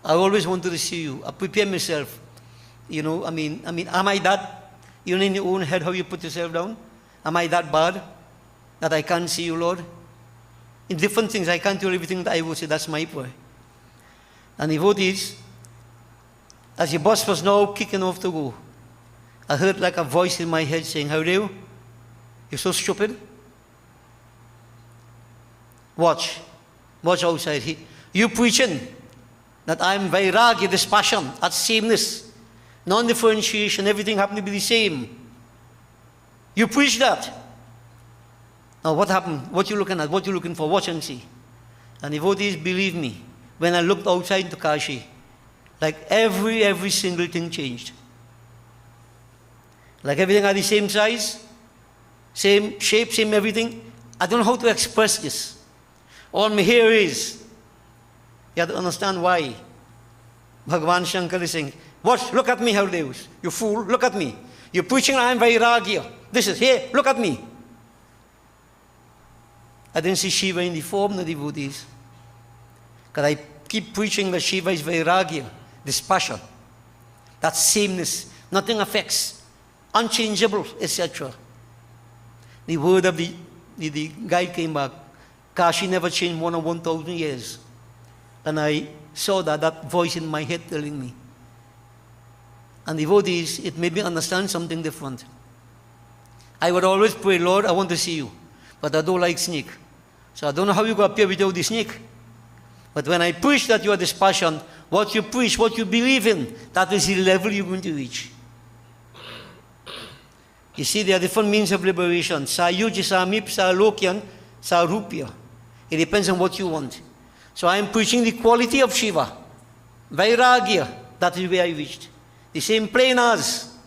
I always wanted to see you. I prepare myself. Am I that, in your own head how you put yourself down? Am I that bad that I can't see you, Lord? In different things, I can't do everything that I would say, that's my prayer. And devotees, as the bus was now kicking off to go, I heard like a voice in my head saying, how do you? You're so stupid. Watch outside. You preaching that I'm vairagya, this passion, that sameness, non-differentiation, everything happened to be the same. You preach that. Now what happened? What you looking at? What you looking for? Watch and see. And devotees, believe me, when I looked outside into Kashi, like every single thing changed. Like everything had the same size, same shape, same everything. I don't know how to express this. All me here is, you have to understand why. Bhagavan Shankar is saying, watch, look at me, Hardev. You fool, look at me. You're preaching I am vairagya. This is, here, look at me. I didn't see Shiva in the form of the devotees. Because I keep preaching that Shiva is Vairagya, dispassion, that sameness, nothing affects, unchangeable, etc. The word of the guide came back, Kashi never changed more than 1,000 years. And I saw that voice in my head telling me. And devotees, it made me understand something different. I would always pray, Lord, I want to see you, but I don't like snake. So I don't know how you go appear without the snake. But when I preach that you are dispassion, what you preach, what you believe in, that is the level you're going to reach. You see, there are different means of liberation. Sayuj, Samip, Salokyan, Sarupya. It depends on what you want. So I am preaching the quality of Shiva. Vairagya, that is where I reached. The same plane as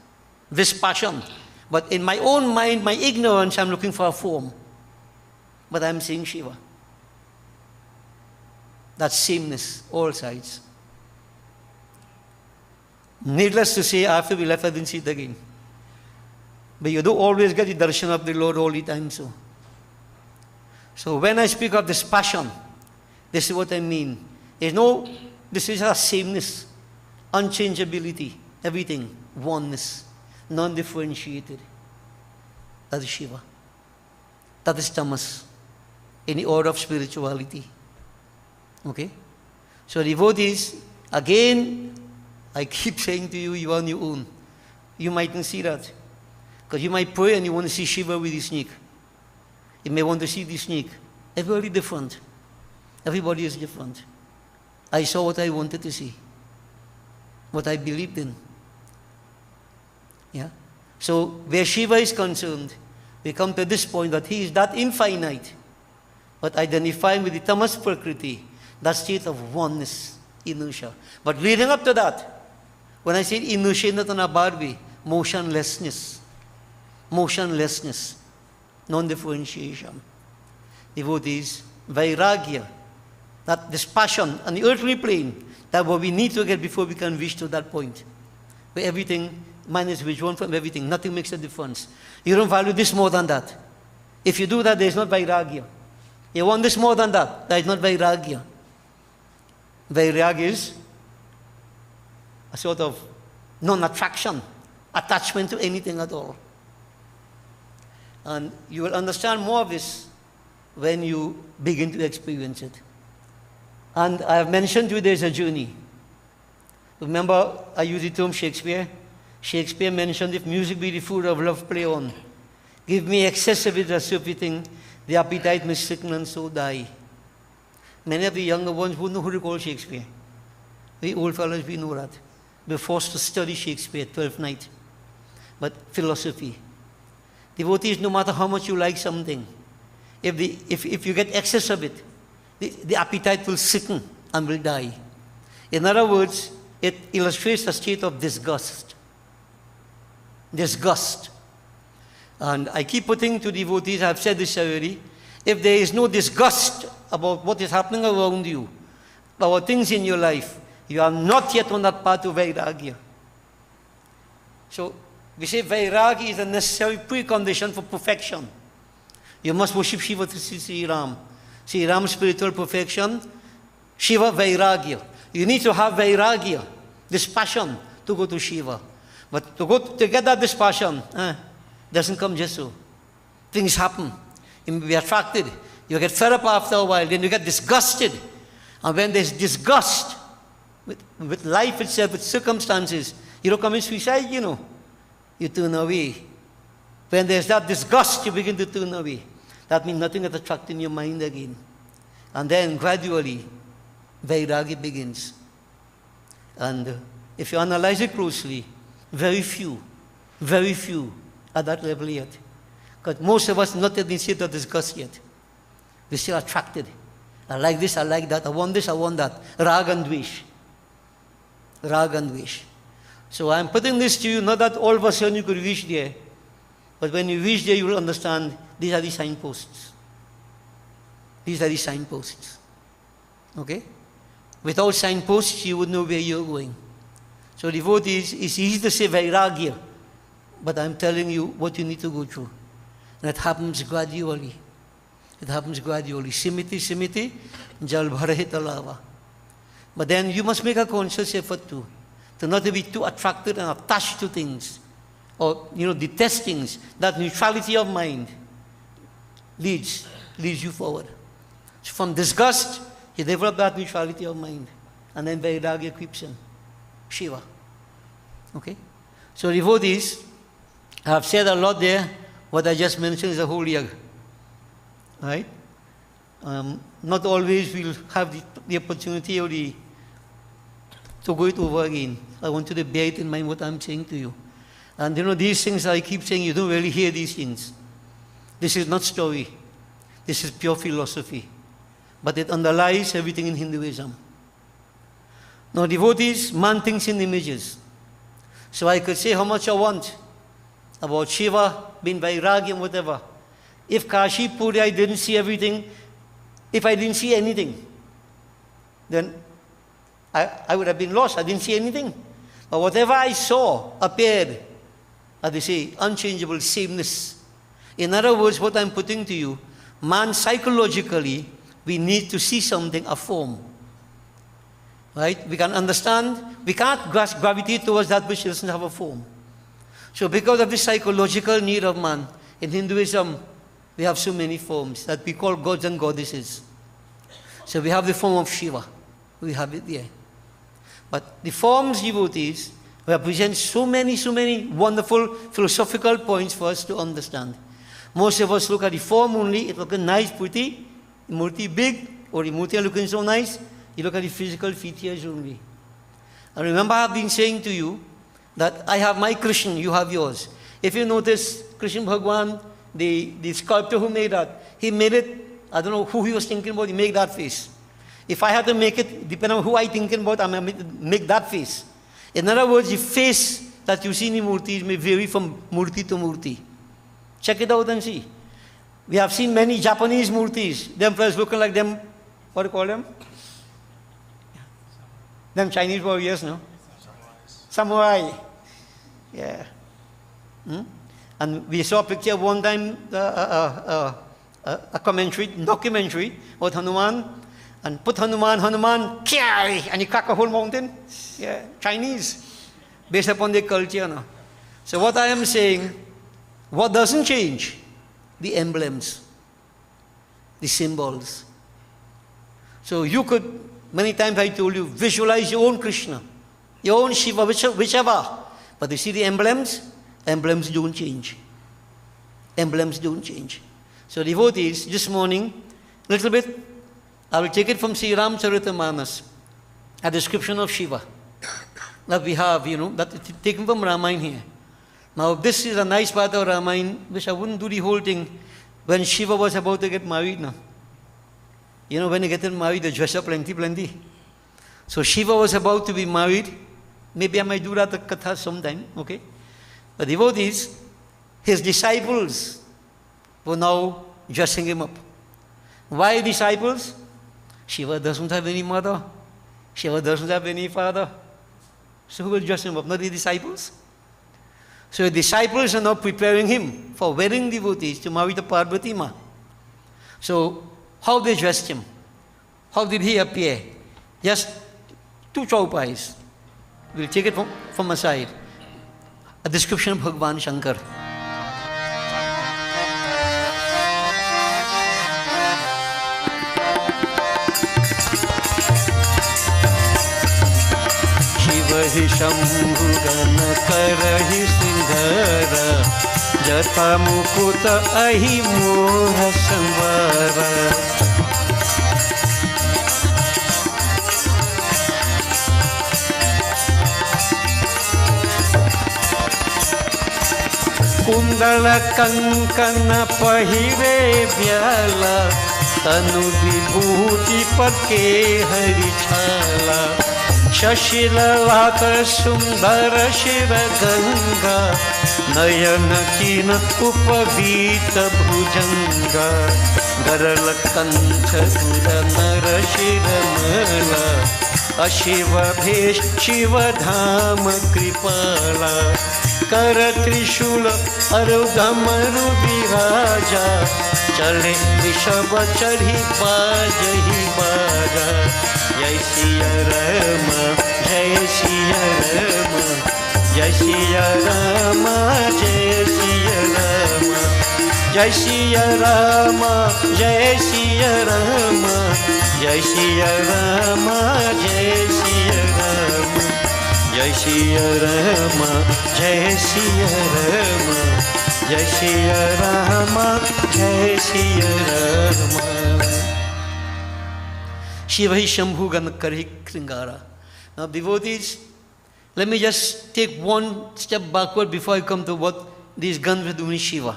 dispassion. But in my own mind, my ignorance, I'm looking for a form. But I'm seeing Shiva. That sameness, all sides. Needless to say, after we left, I didn't see it again. But you don't always get the darshan of the Lord all the time, so. So when I speak of this passion, this is what I mean. This is a sameness, unchangeability, everything, oneness, non-differentiated. That is Shiva. That is Tamas, in the order of spirituality. Okay? So devotees, again, I keep saying to you, you are on your own. You mightn't see that. Because you might pray and you want to see Shiva with the snake. You may want to see the snake. Everybody different. Everybody is different. I saw what I wanted to see. What I believed in. Yeah? So, where Shiva is concerned, we come to this point that he is that infinite, but identifying with the tamas prakriti, that state of oneness, inertia. But leading up to that, when I say inertia, not on a bad way, motionlessness, non-differentiation. Devotees, vairagya, that this passion on the earthly plane, that what we need to get before we can reach to that point, where everything, man is withdrawn from everything, nothing makes a difference. You don't value this more than that. If you do that, there is not vairagya. You want this more than that, that is not vairagya. Vairagya is a sort of non-attraction, attachment to anything at all. And you will understand more of this when you begin to experience it. And I have mentioned to you there's a journey. Remember, I use the term Shakespeare. Shakespeare mentioned, if music be the food of love, play on. Give me excess of it as everything, the appetite may sicken and so die. Many of the younger ones wouldn't know who to call Shakespeare. We old fellows, we know that. We're forced to study Shakespeare, 12th night. But philosophy. Devotees, no matter how much you like something, if you get excess of it, the appetite will sicken and will die. In other words, it illustrates a state of disgust. Disgust. And I keep putting to devotees, I've said this already, if there is no disgust about what is happening around you, about things in your life, you are not yet on that path to Vairagya. So, we say Vairagya is a necessary precondition for perfection. You must worship Shiva to see Sri Ram. Sri Ram's spiritual perfection, Shiva Vairagya. You need to have Vairagya, this passion, to go to Shiva. But to get that dispassion, doesn't come just so. Things happen. You may be attracted. You get fed up after a while. Then you get disgusted. And when there's disgust with life itself, with circumstances, you don't commit suicide, you know. You turn away. When there's that disgust, you begin to turn away. That means nothing is attracting your mind again. And then gradually, Vairagya begins. And if you analyze it closely, very few at that level yet. Because most of us not in the state of disgust yet. We're still attracted. I like this, I like that, I want this, I want that. Rag and dvesh. Rag and dvesh. So I'm putting this to you, not that all of a sudden you could reach there, but when you reach there, you will understand these are the signposts. These are the signposts. Okay? Without signposts, you would know where you're going. So devotees, it's easy to say Vairagya, but I'm telling you what you need to go through. And it happens gradually. It happens gradually. Simiti, simiti, jal bharahe talava. But then you must make a conscious effort to not to be too attracted and attached to things, or detest things. That neutrality of mind leads you forward. So from disgust, you develop that neutrality of mind, and then Vairagya creeps in. Shiva. Okay? So devotees, I have said a lot there. What I just mentioned is a whole year. Right? Not always we'll have the opportunity or to go it over again. I want you to bear it in mind what I'm saying to you. And these things I keep saying, you don't really hear these things. This is not story. This is pure philosophy. But it underlies everything in Hinduism. Now devotees, man thinks in images. So I could say how much I want about Shiva, being Vairagya and whatever. If Kashi Puri, I didn't see everything, if I didn't see anything, then I would have been lost. I didn't see anything. But whatever I saw appeared, as they say, unchangeable sameness. In other words, what I'm putting to you, man psychologically, we need to see something, a form. Right? We can understand, we can't gravitate towards that which doesn't have a form. So because of the psychological need of man, in Hinduism, we have so many forms that we call gods and goddesses. So we have the form of Shiva. We have it there. But the forms, devotees, represent so many wonderful philosophical points for us to understand. Most of us look at the form only. It looks nice, pretty, the murti big, or the murti looking so nice. You look at the physical features only. And remember, I have been saying to you that I have my Krishna, you have yours. If you notice, Krishna Bhagwan, the sculptor who made that, he made it, I don't know who he was thinking about, he made that face. If I had to make it, depending on who I'm thinking about, I'm going to make that face. In other words, the face that you see in the murtis may vary from murti to murti. Check it out and see. We have seen many Japanese murtis. Them fellows looking like them, what do you call them? Them Chinese warriors, no? Samurai. Yeah. And we saw a picture one time, a documentary about Hanuman, and put Hanuman, Kiai, and he cracked a whole mountain. Yeah, Chinese, based upon their culture. No? So what I am saying, what doesn't change? The emblems, the symbols. So you could, many times I told you, visualize your own Krishna, your own Shiva, whichever. But you see the emblems? Emblems don't change. Emblems don't change. So devotees, this morning, a little bit, I will take it from Sri Ramcharitamanas, a description of Shiva that we have, that is taken from Ramayana here. Now, this is a nice part of Ramayana, which I wouldn't do the whole thing when Shiva was about to get married now. When they get married, they dress up plenty. So Shiva was about to be married. Maybe I might do that at Katha sometime, okay? But devotees, his disciples were now dressing him up. Why disciples? Shiva doesn't have any mother. Shiva doesn't have any father. So who will dress him up? Not the disciples. So the disciples are now preparing him for wedding devotees to marry the Parvati Ma. So how they dressed him? How did he appear? Just two chaupas. We'll take it from aside. A description of Bhagavan Shankar. Shiva Shambhu Gana Karahi Sindhara Jata Mukuta Ahi Moha Samvara. Kundala kankana pahire vyala tanu vibhuti parke hari chala shashila lata sundara shira ganga nayana kina upavita bhujanga garala kancha nara shira mala ashiva bhesh shiva dhama kripala कर त्रिशूल अरुधमरु विराजा चले ऋषभ चढ़ी बाजही बाजा Jai Siya Rama, Jai Siya Rama, Jai Siya Rama, Jai Siya Rama, Jai Siya Rama, Jai Siya Rama, Jai Siya Rama, Jai Siya Rama, Jai Siya Rama, Jai Siya Rama, Jai Siya Rama, Jai Siya Rama. Shiva hi Shambhu Ganakari Kringara. Now devotees, let me just take one step backward before I come to what these guns were doing Shiva.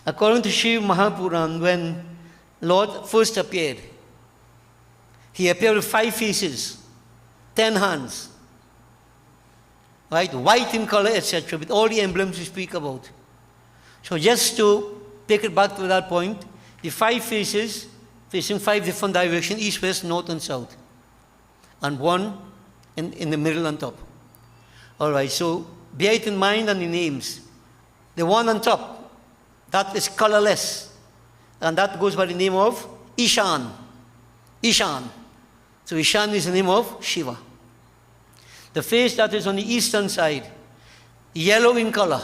According to Shiva Mahapuran, when Lord first appeared, he appeared with 5 faces, 10 hands, right? White in color, etc., with all the emblems we speak about. So just to take it back to that point, the 5 faces facing 5 different directions, east, west, north, and south, and one in the middle on top. All right, so bear it in mind and the names. The one on top, that is colorless, and that goes by the name of Ishan. Ishan. So Ishan is the name of Shiva. The face that is on the eastern side, yellow in color,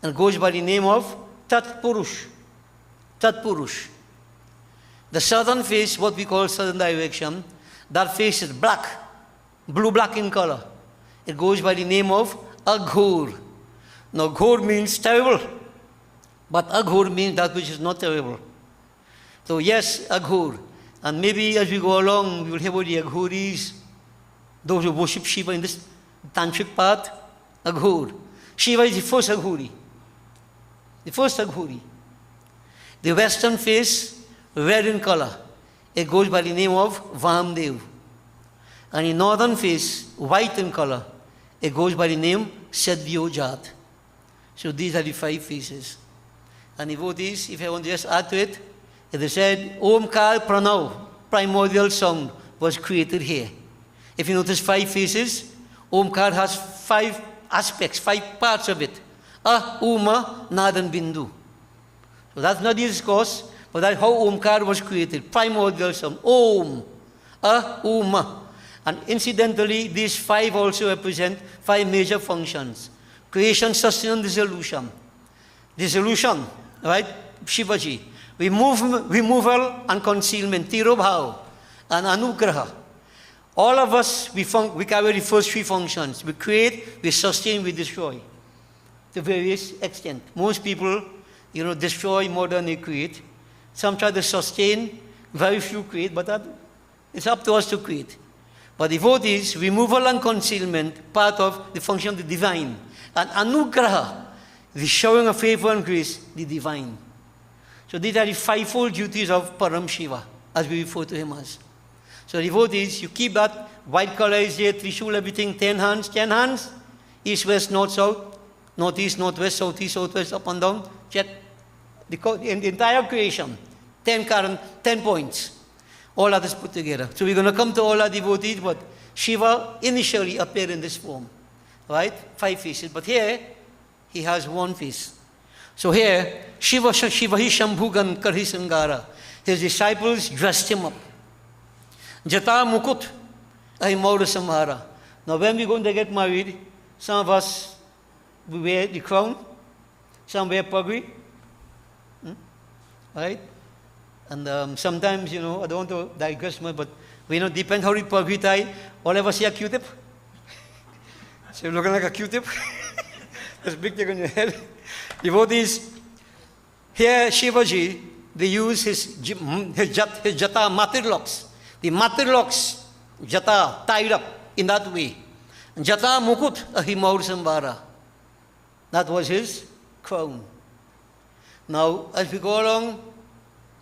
and goes by the name of Tat Purush. Tat Purush. The southern face, what we call southern direction, that face is black, blue-black in color. It goes by the name of Aghor. Now, Ghor means terrible, but Aghor means that which is not terrible. So, yes, Aghor. And maybe as we go along, we will hear about the Aghoris, those who worship Shiva in this tantric path. Aghor. Shiva is the first Aghori. The first Aghori. The western face, red in color. It goes by the name of Vamdev. And the northern face, white in color. It goes by the name Sadyojat. So these are the 5 faces. And devotees, if I want to just add to it, it is said, Omkar Pranav, primordial sound, was created here. If you notice 5 faces, Omkar has 5 aspects, 5 parts of it. Ah, Uma, Nadan, Bindu. So that's not the discourse, but that's how Omkar was created. Primordial sound. Om. Ah, Uma. And incidentally, these 5 also represent 5 major functions. Creation, sustenance, dissolution. Dissolution, right? Shivaji. Removal and concealment. Tirobhav and Anugraha. All of us, we carry the first 3 functions. We create, we sustain, we destroy. To various extent. Most people, destroy more than they create. Some try to sustain, very few create, but it's up to us to create. But devotees, removal and concealment, part of the function of the divine. And anugraha, the showing of favor and grace, the divine. So these are the 5-fold duties of Param Shiva, as we refer to him as. So devotees, you keep that, white color is here, Trishul, everything, 10 hands, east, west, north, south, northeast, northwest, southeast, southwest, up and down, check. In the entire creation, 10 points. All that is put together. So we're going to come to all our devotees, but Shiva initially appeared in this form. Right? 5 faces. But here, he has 1 face. So here, Shiva hi Shambhugan Karhi Sangara. His disciples dressed him up. Jata Mukut Ahimaura Samhara. Now when we're going to get married, some of us we wear the crown, some wear pagri. Right? And sometimes, I don't want to digress much, but depend how you pagri tie, all of us see a Q-tip. So you're looking like a Q-tip. There's a big thing on your head. Devotees, here Shivaji, they use his jata matirlocks. The matirlocks, jata, tied up in that way. Jata mukut ahimaur sambara. That was his crown. Now, as we go along,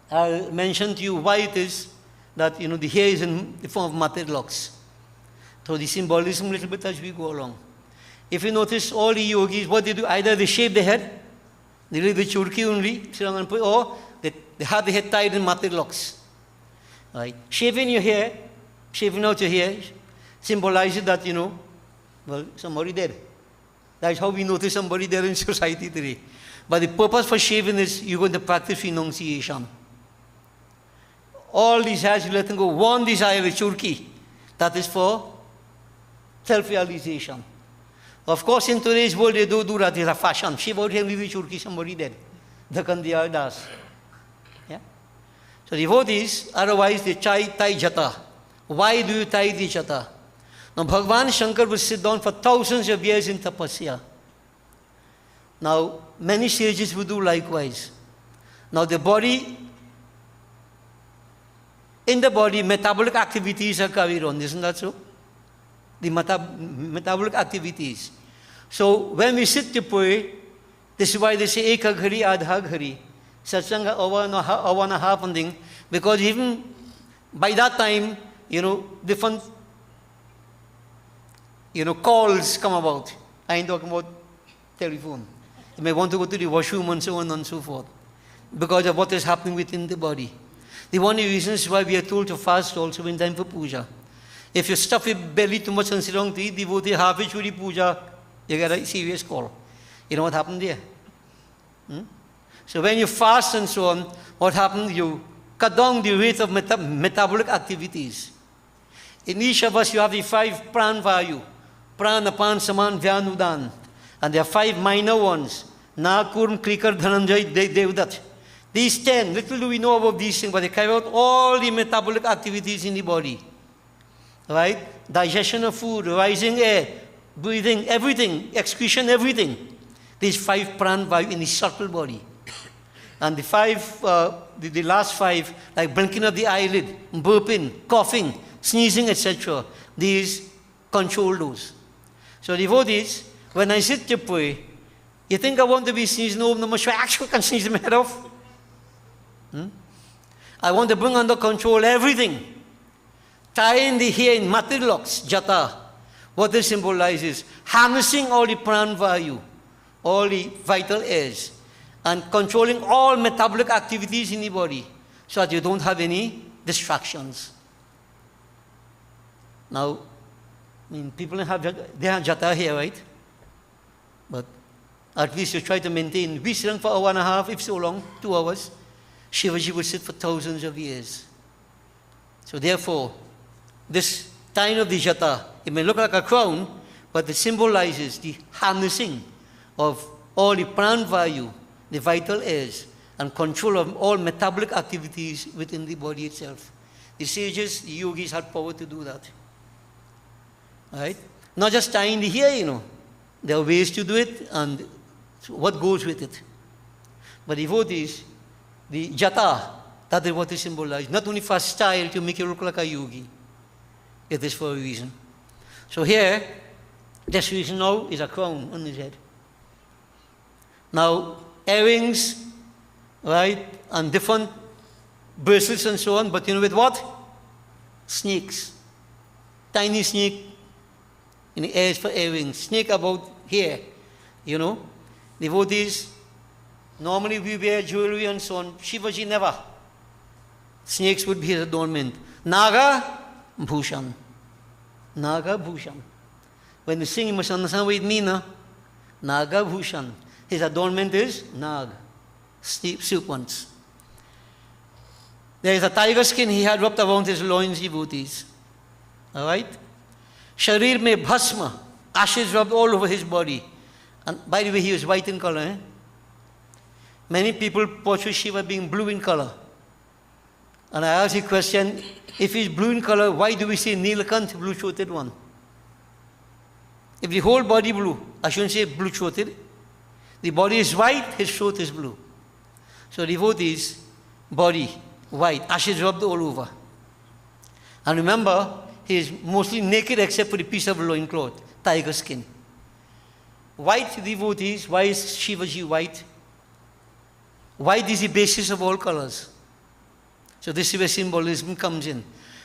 I'll mention to you why it is that, the hair is in the form of matirlocks. So the symbolism a little bit as we go along. If you notice, all the yogis, what they do, either they shave the head, they leave the churki only, or they have the head tied in matirlocks. Right? Shaving your hair, shaving out your hair, symbolizes that, somebody dead. That's how we notice somebody there in society today. But the purpose for shaving is you're going to practice renunciation. all desires, you let them go. One desire is churki. That is for self-realization. Of course, in today's world, they do that. It's a fashion. Shiva out here, leave churki, somebody dead. The Kandiya does. Yeah? So devotees, otherwise they tie jata. Why do you tie the jata? Now, Bhagavan Shankar would sit down for thousands of years in tapasya. Now, many sages would do likewise. Now, the body, in the body, metabolic activities are carried on, isn't that so? The metabolic activities. So, when we sit to pray, this is why they say Eka Ghari Adha Ghari. Satsanga hour and a half and thing. Because even by that time, different, calls come about. I ain't talking about telephone. You may want to go to the washroom and so on and so forth. Because of what is happening within the body. The one reasons why we are told to fast also in time for puja. If you stuff your belly too much and sit down to eat, devotee halfway through the puja, you get a serious call. You know what happened there? So when you fast and so on, what happened? You cut down the rate of metabolic activities. In each of us, you have the 5 pran vayu. Pran, apan, saman, vyan, udan. And there are 5 minor ones. Na, kurm, krikar, dhananjay, devdat. These 10, little do we know about these things, but they carry out all the metabolic activities in the body. Right? Digestion of food, rising air, breathing, everything, excretion, everything. These 5 pran vayu in the subtle body. And the last 5, like blinking of the eyelid, burping, coughing, sneezing, etc. These control those. So devotees, when I sit to pray, you think I want to be sneezing Om Namah Shivaya, actually I can sneeze my head off. I want to bring under control everything. Tie in the hair in matrilox, jata. What this symbolizes, harnessing all the pran vayu, all the vital airs, and controlling all metabolic activities in the body, so that you don't have any distractions. Now, people have jata here, right? But at least you try to maintain. We sit for 1.5 hours, if so long, 2 hours. Shivaji would sit for thousands of years. So therefore, this tying of the jata, it may look like a crown, but it symbolizes the harnessing of all the pran vayu, the vital airs, and control of all metabolic activities within the body itself. The sages, the yogis had power to do that. Right? Not just tying the hair, There are ways to do it and what goes with it. But devotees, the jata, that is what it symbolizes. Not only for style to make you look like a yogi. It is for a reason. So here, this reason now is a crown on his head. Now, earrings, right, and different bracelets and so on, but with what? Snakes. Tiny snake in the ears for earrings. Snake about here, Devotees, normally we wear jewelry and so on. Shivaji never. Snakes would be his adornment. Naga, bhushan. Naga, bhushan. When you sing, you must understand what it means. Naga, bhushan. His adornment is nag, serpents. There is a tiger skin he had wrapped around his loins, devotees. All right? Sharir mein bhasma, ashes rubbed all over his body. And by the way, he was white in color. Many people portray Shiva being blue in color. And I ask the question, if he's blue in color, why do we say Nilakant, blue-throated one? If the whole body blue, I shouldn't say blue-throated. The body is white, his throat is blue. So devotees, body, white, ashes rubbed all over. And remember, he is mostly naked except for the piece of loincloth, tiger skin. White devotees, why is Shivaji white? White is the basis of all colors. So this is where symbolism comes in.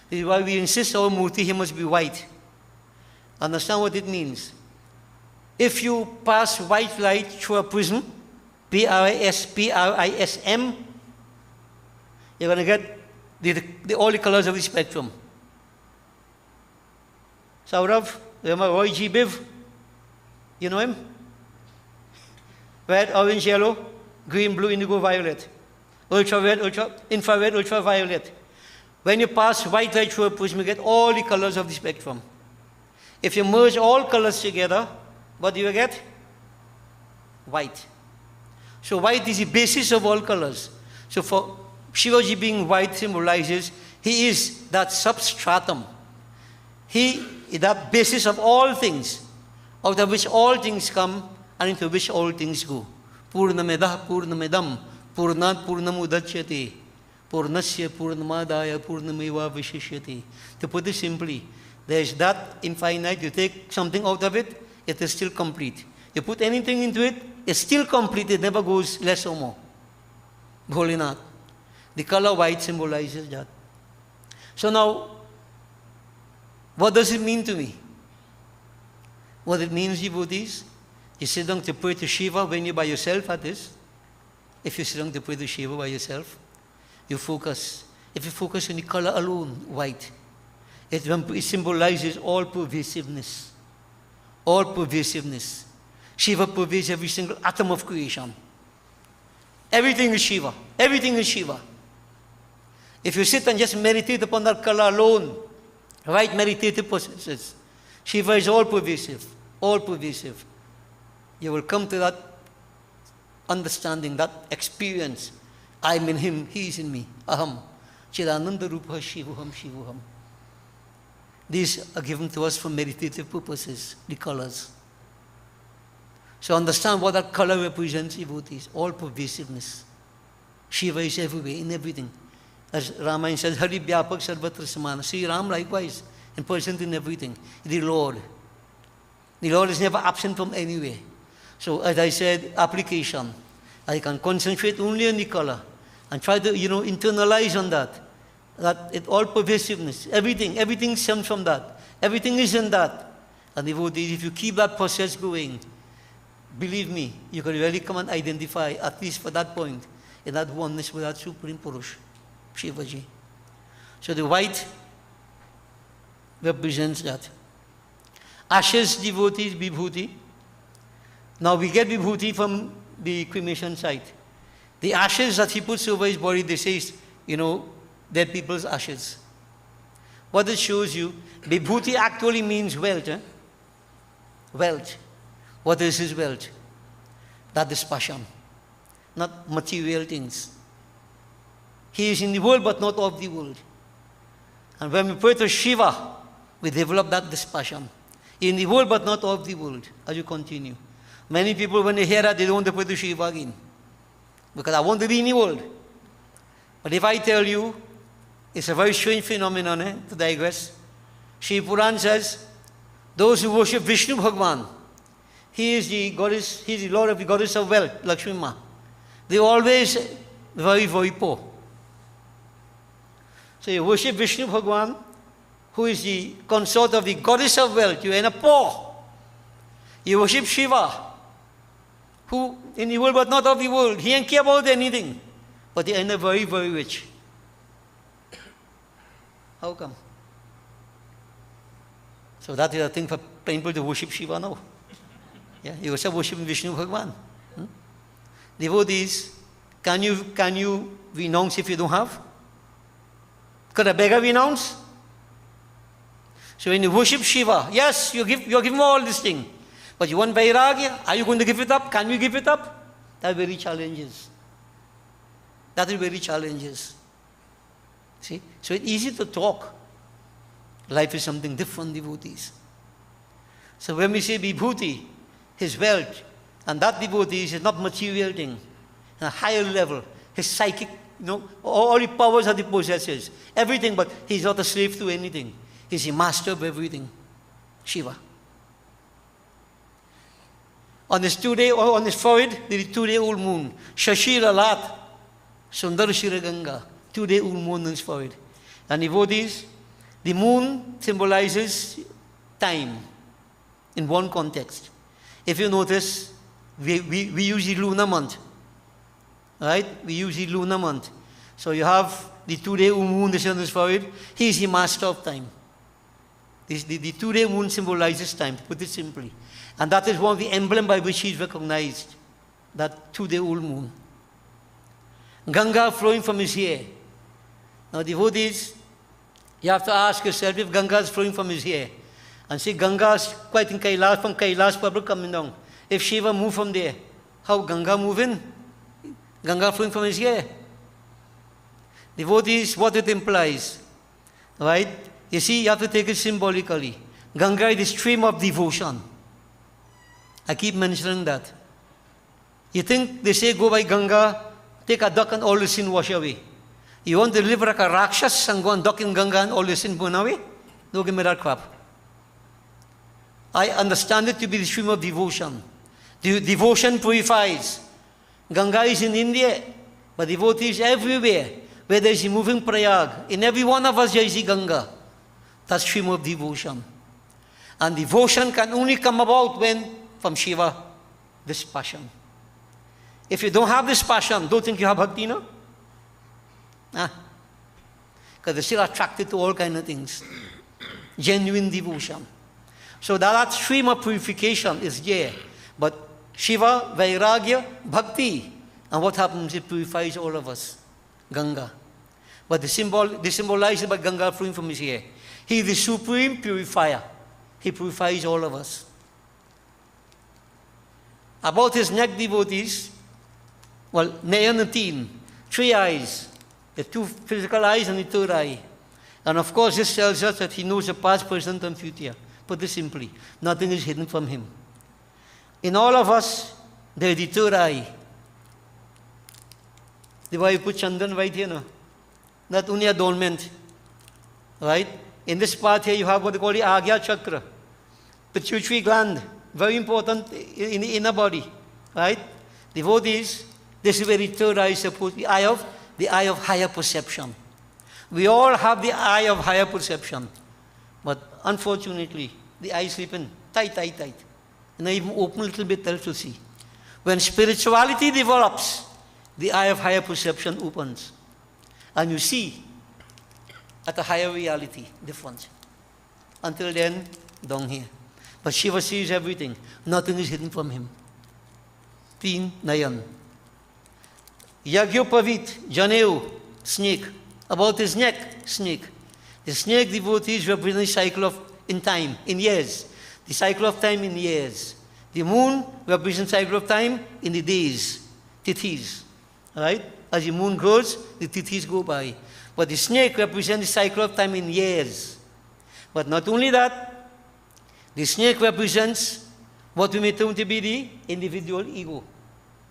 This is why we insist our murti, he must be white. Understand what it means? If you pass white light through a prism, Prism, you're going to get all the colors of the spectrum. Saurav, remember Roy G. Biv? You know him? Red, orange, yellow, green, blue, indigo, violet. Ultraviolet, infrared, ultraviolet. When you pass white light through a prism, you get all the colors of the spectrum. If you merge all colors together, what do you get? White. So white is the basis of all colors. So for Shivaji being white symbolizes he is that substratum. He is that basis of all things, out of which all things come and into which all things go. Purnamedah Purnamedam Purnat Purnamudachyate Purnasya Purnamadaya Purnameva Vishishyate. To put it simply, there is that infinite. You take something out of it, it is still complete. You put anything into it, it's still complete. It never goes less or more. Bholinath. The color white symbolizes that. So now, what does it mean to me? What it means, devotees, you sit down to pray to Shiva when you're by yourself at this. If you sit down to pray to Shiva by yourself, you focus. If you focus on the color alone, white, it symbolizes all pervasiveness. All pervasiveness. Shiva pervades every single atom of creation. Everything is Shiva. Everything is Shiva. If you sit and just meditate upon that color alone, right meditative processes, Shiva is all pervasive. All pervasive. You will come to that understanding, that experience. I am in him, he is in me. Aham. Chidananda Rupa Shivoham Shivoham. These are given to us for meditative purposes, the colors. So understand what that color represents, devotees. All pervasiveness. Shiva is everywhere, in everything. As Ramayana says, Hari Vyapak Sarvatra Samana. Sri Ram likewise, and present in everything. The Lord. The Lord is never absent from anywhere. So as I said, application. I can concentrate only on the color and try to, internalize on that. That it all pervasiveness. Everything stems from that. Everything is in that. And devotees, if you keep that process going, believe me, you can really come and identify, at least for that point, in that oneness with that Supreme Purush, Shivaji. So the white represents that. Ashes, devotees, vibhuti. Now we get vibhuti from the cremation site. The ashes that he puts over his body, they say, dead people's ashes. What it shows you, vibhuti actually means wealth. Wealth. What is his wealth? That is passion, not material things. He is in the world but not of the world. And when we pray to Shiva, we develop that dispassion. In the world but not of the world, as you continue. Many people, when they hear that, they don't want to pray to Shiva again. Because I want to be in the world. But if I tell you, it's a very strange phenomenon, to digress. Shri Puran says, those who worship Vishnu Bhagwan, he is the goddess, he is the Lord of the goddess of wealth, Lakshmi Ma. They are always very, very poor. So you worship Vishnu Bhagwan, who is the consort of the goddess of wealth. You end up poor. You worship Shiva, who in the world but not of the world. He ain't care about anything. But they end up very, very rich. How come? So that is a thing for people to worship Shiva now. Yeah, you also worship Vishnu Bhagwan. Devotees, can you renounce if you don't have? Could a beggar renounce? So when you worship Shiva, yes, you're given all this thing. But you want vairagya? Are you going to give it up? Can you give it up? That very challenges. That is very challenges. See? So it's easy to talk. Life is something different, devotees. So when we say vibhuti, his wealth, and that devotee is not material thing, on a higher level, his psychic, all the powers that he possesses, everything, but he's not a slave to anything. He's a master of everything. Shiva. On his forehead, there is 2-day-old moon. Shashira Lat, Sundar Shiraganga, 2-day-old moon on his forehead. And devotees, the moon symbolizes time in one context. If you notice, we use the lunar month. Right? We use the lunar month. So you have the 2-day-old moon on his forehead. He is the master of time. The 2-day moon symbolizes time, to put it simply. And that is one of the emblems by which he is recognized, that 2-day-old moon. Ganga flowing from his hair. Now devotees, You have to ask yourself if Ganga is flowing from his hair. And see, Ganga is quite in Kailash, from Kailash, Prabhu coming down. If Shiva moved from there, how Ganga moving? Ganga flowing from his hair. Devotees, what it implies, right? You see, you have to take it symbolically. Ganga is the stream of devotion. I keep mentioning that. You think they say go by Ganga, take a duck and all the sin wash away. You want to live like a Rakshas and go and duck in Ganga and all the sin burn away? Don't give me that crap. I understand it to be the stream of devotion. Devotion purifies. Ganga is in India, but devotees everywhere. Where there is a moving Prayag, in every one of us there is a Ganga. That's stream of devotion. And devotion can only come about when, from Shiva, this passion. If you don't have this passion, don't think you have bhakti, no? Because they're still attracted to all kinds of things. Genuine devotion. So that stream of purification is there. But Shiva, Vairagya, Bhakti. And what happens? It purifies all of us. Ganga. But they symbolize it by Ganga flowing from his hair. He is the supreme purifier. He purifies all of us. About his neck, devotees, well, Nayanatin, 3 eyes, the 2 physical eyes and the 3rd eye. And of course, this tells us that he knows the past, present, and future. Put it simply, nothing is hidden from him. In all of us, there is the 3rd eye. The way you put Chandan right here, no? Not only adornment, right? In this part here, you have what they call the Agya Chakra, pituitary gland, very important in the inner body, right? Devotees, this is where the 3rd eye is supposed to be, the eye of higher perception. We all have the eye of higher perception, but unfortunately, the eye is sleeping tight. And I even open a little bit to see. When spirituality develops, the eye of higher perception opens. And you see at a higher reality difference. Until then, down here. But Shiva sees everything. Nothing is hidden from him. Teen Nayan. Yagyopavit, Janeu, snake. About his neck, snake. The snake, devotees, represent the cycle of in time, in years. The cycle of time in years. The moon represents the cycle of time in the days, tithis. Right? As the moon grows, the tithis go by. But the snake represents the cycle of time in years. But not only that, the snake represents what we may term to be the individual ego.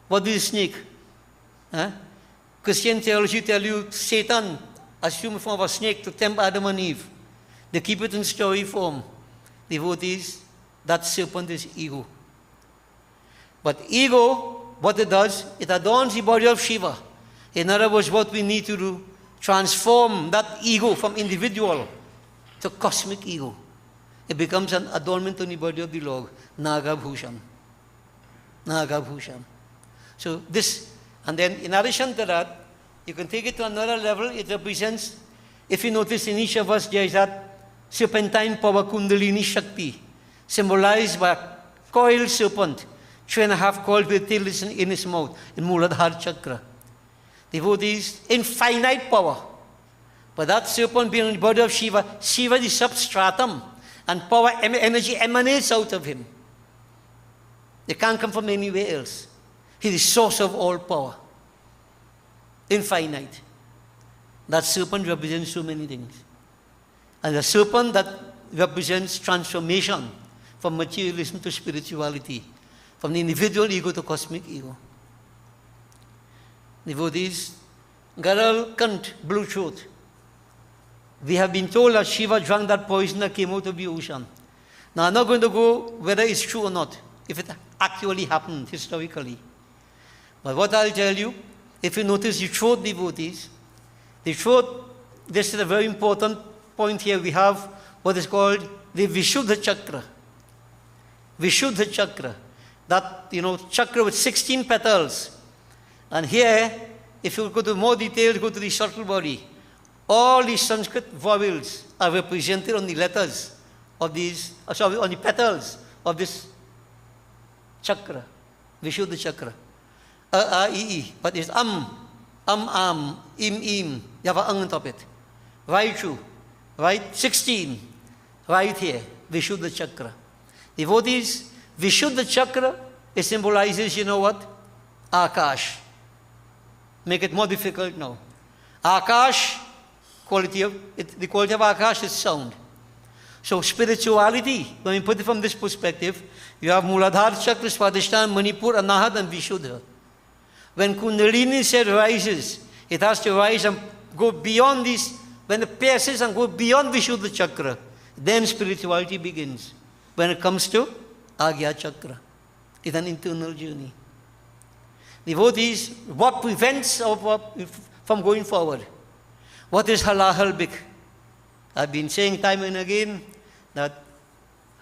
What is the snake? Christian theology tells you Satan assumed the form of a snake to tempt Adam and Eve. They keep it in story form. Devotees, that serpent is ego. But ego, what it does, it adorns the body of Shiva. In other words, what we need to do, transform that ego from individual to cosmic ego. It becomes an adornment on the body of the Lord, Nagabhushan. Nagabhushan. So this, and then in addition to that, you can take it to another level. It represents, if you notice in each of us, there is that serpentine power, Kundalini Shakti, symbolized by a coiled serpent, 3.5 coils with tails in his mouth, in Muladhara Chakra. Devotees, infinite power. But that serpent being in the body of Shiva, Shiva is substratum, and power, energy emanates out of him. It can't come from anywhere else. He is the source of all power. Infinite. That serpent represents so many things. And the serpent that represents transformation from materialism to spirituality, from the individual ego to cosmic ego. Devotees, Garal Kant, blue throat. We have been told that Shiva drank that poison that came out of the ocean. Now I'm not going to go whether it's true or not, if it actually happened historically. But what I'll tell you, if you notice the throat, devotees, the throat, this is a very important point here. We have what is called the Vishuddha Chakra. Vishuddha Chakra. That, chakra with 16 petals. And here, if you go to more details, go to the subtle body. All these Sanskrit vowels are represented on the letters of these, on the petals of this chakra, Vishuddha Chakra. A-I-E-E, but it's am, im, im. You have an ang on top of it. Raichu, right? 16, right here, Vishuddha Chakra. Devotees, Vishuddha Chakra, it symbolizes, you know what? Akash. Make it more difficult now. Akash, the quality of Akash is sound. So spirituality, when we put it from this perspective, you have Muladhara Chakra, Swadhisthana, Manipur, Anahat, and Vishuddha. When Kundalini set rises, it has to rise and go beyond this. When it passes and go beyond Vishuddha Chakra, then spirituality begins. When it comes to Agya Chakra, it's an internal journey. Devotees, what prevents from going forward? What is halahalbik? I've been saying time and again that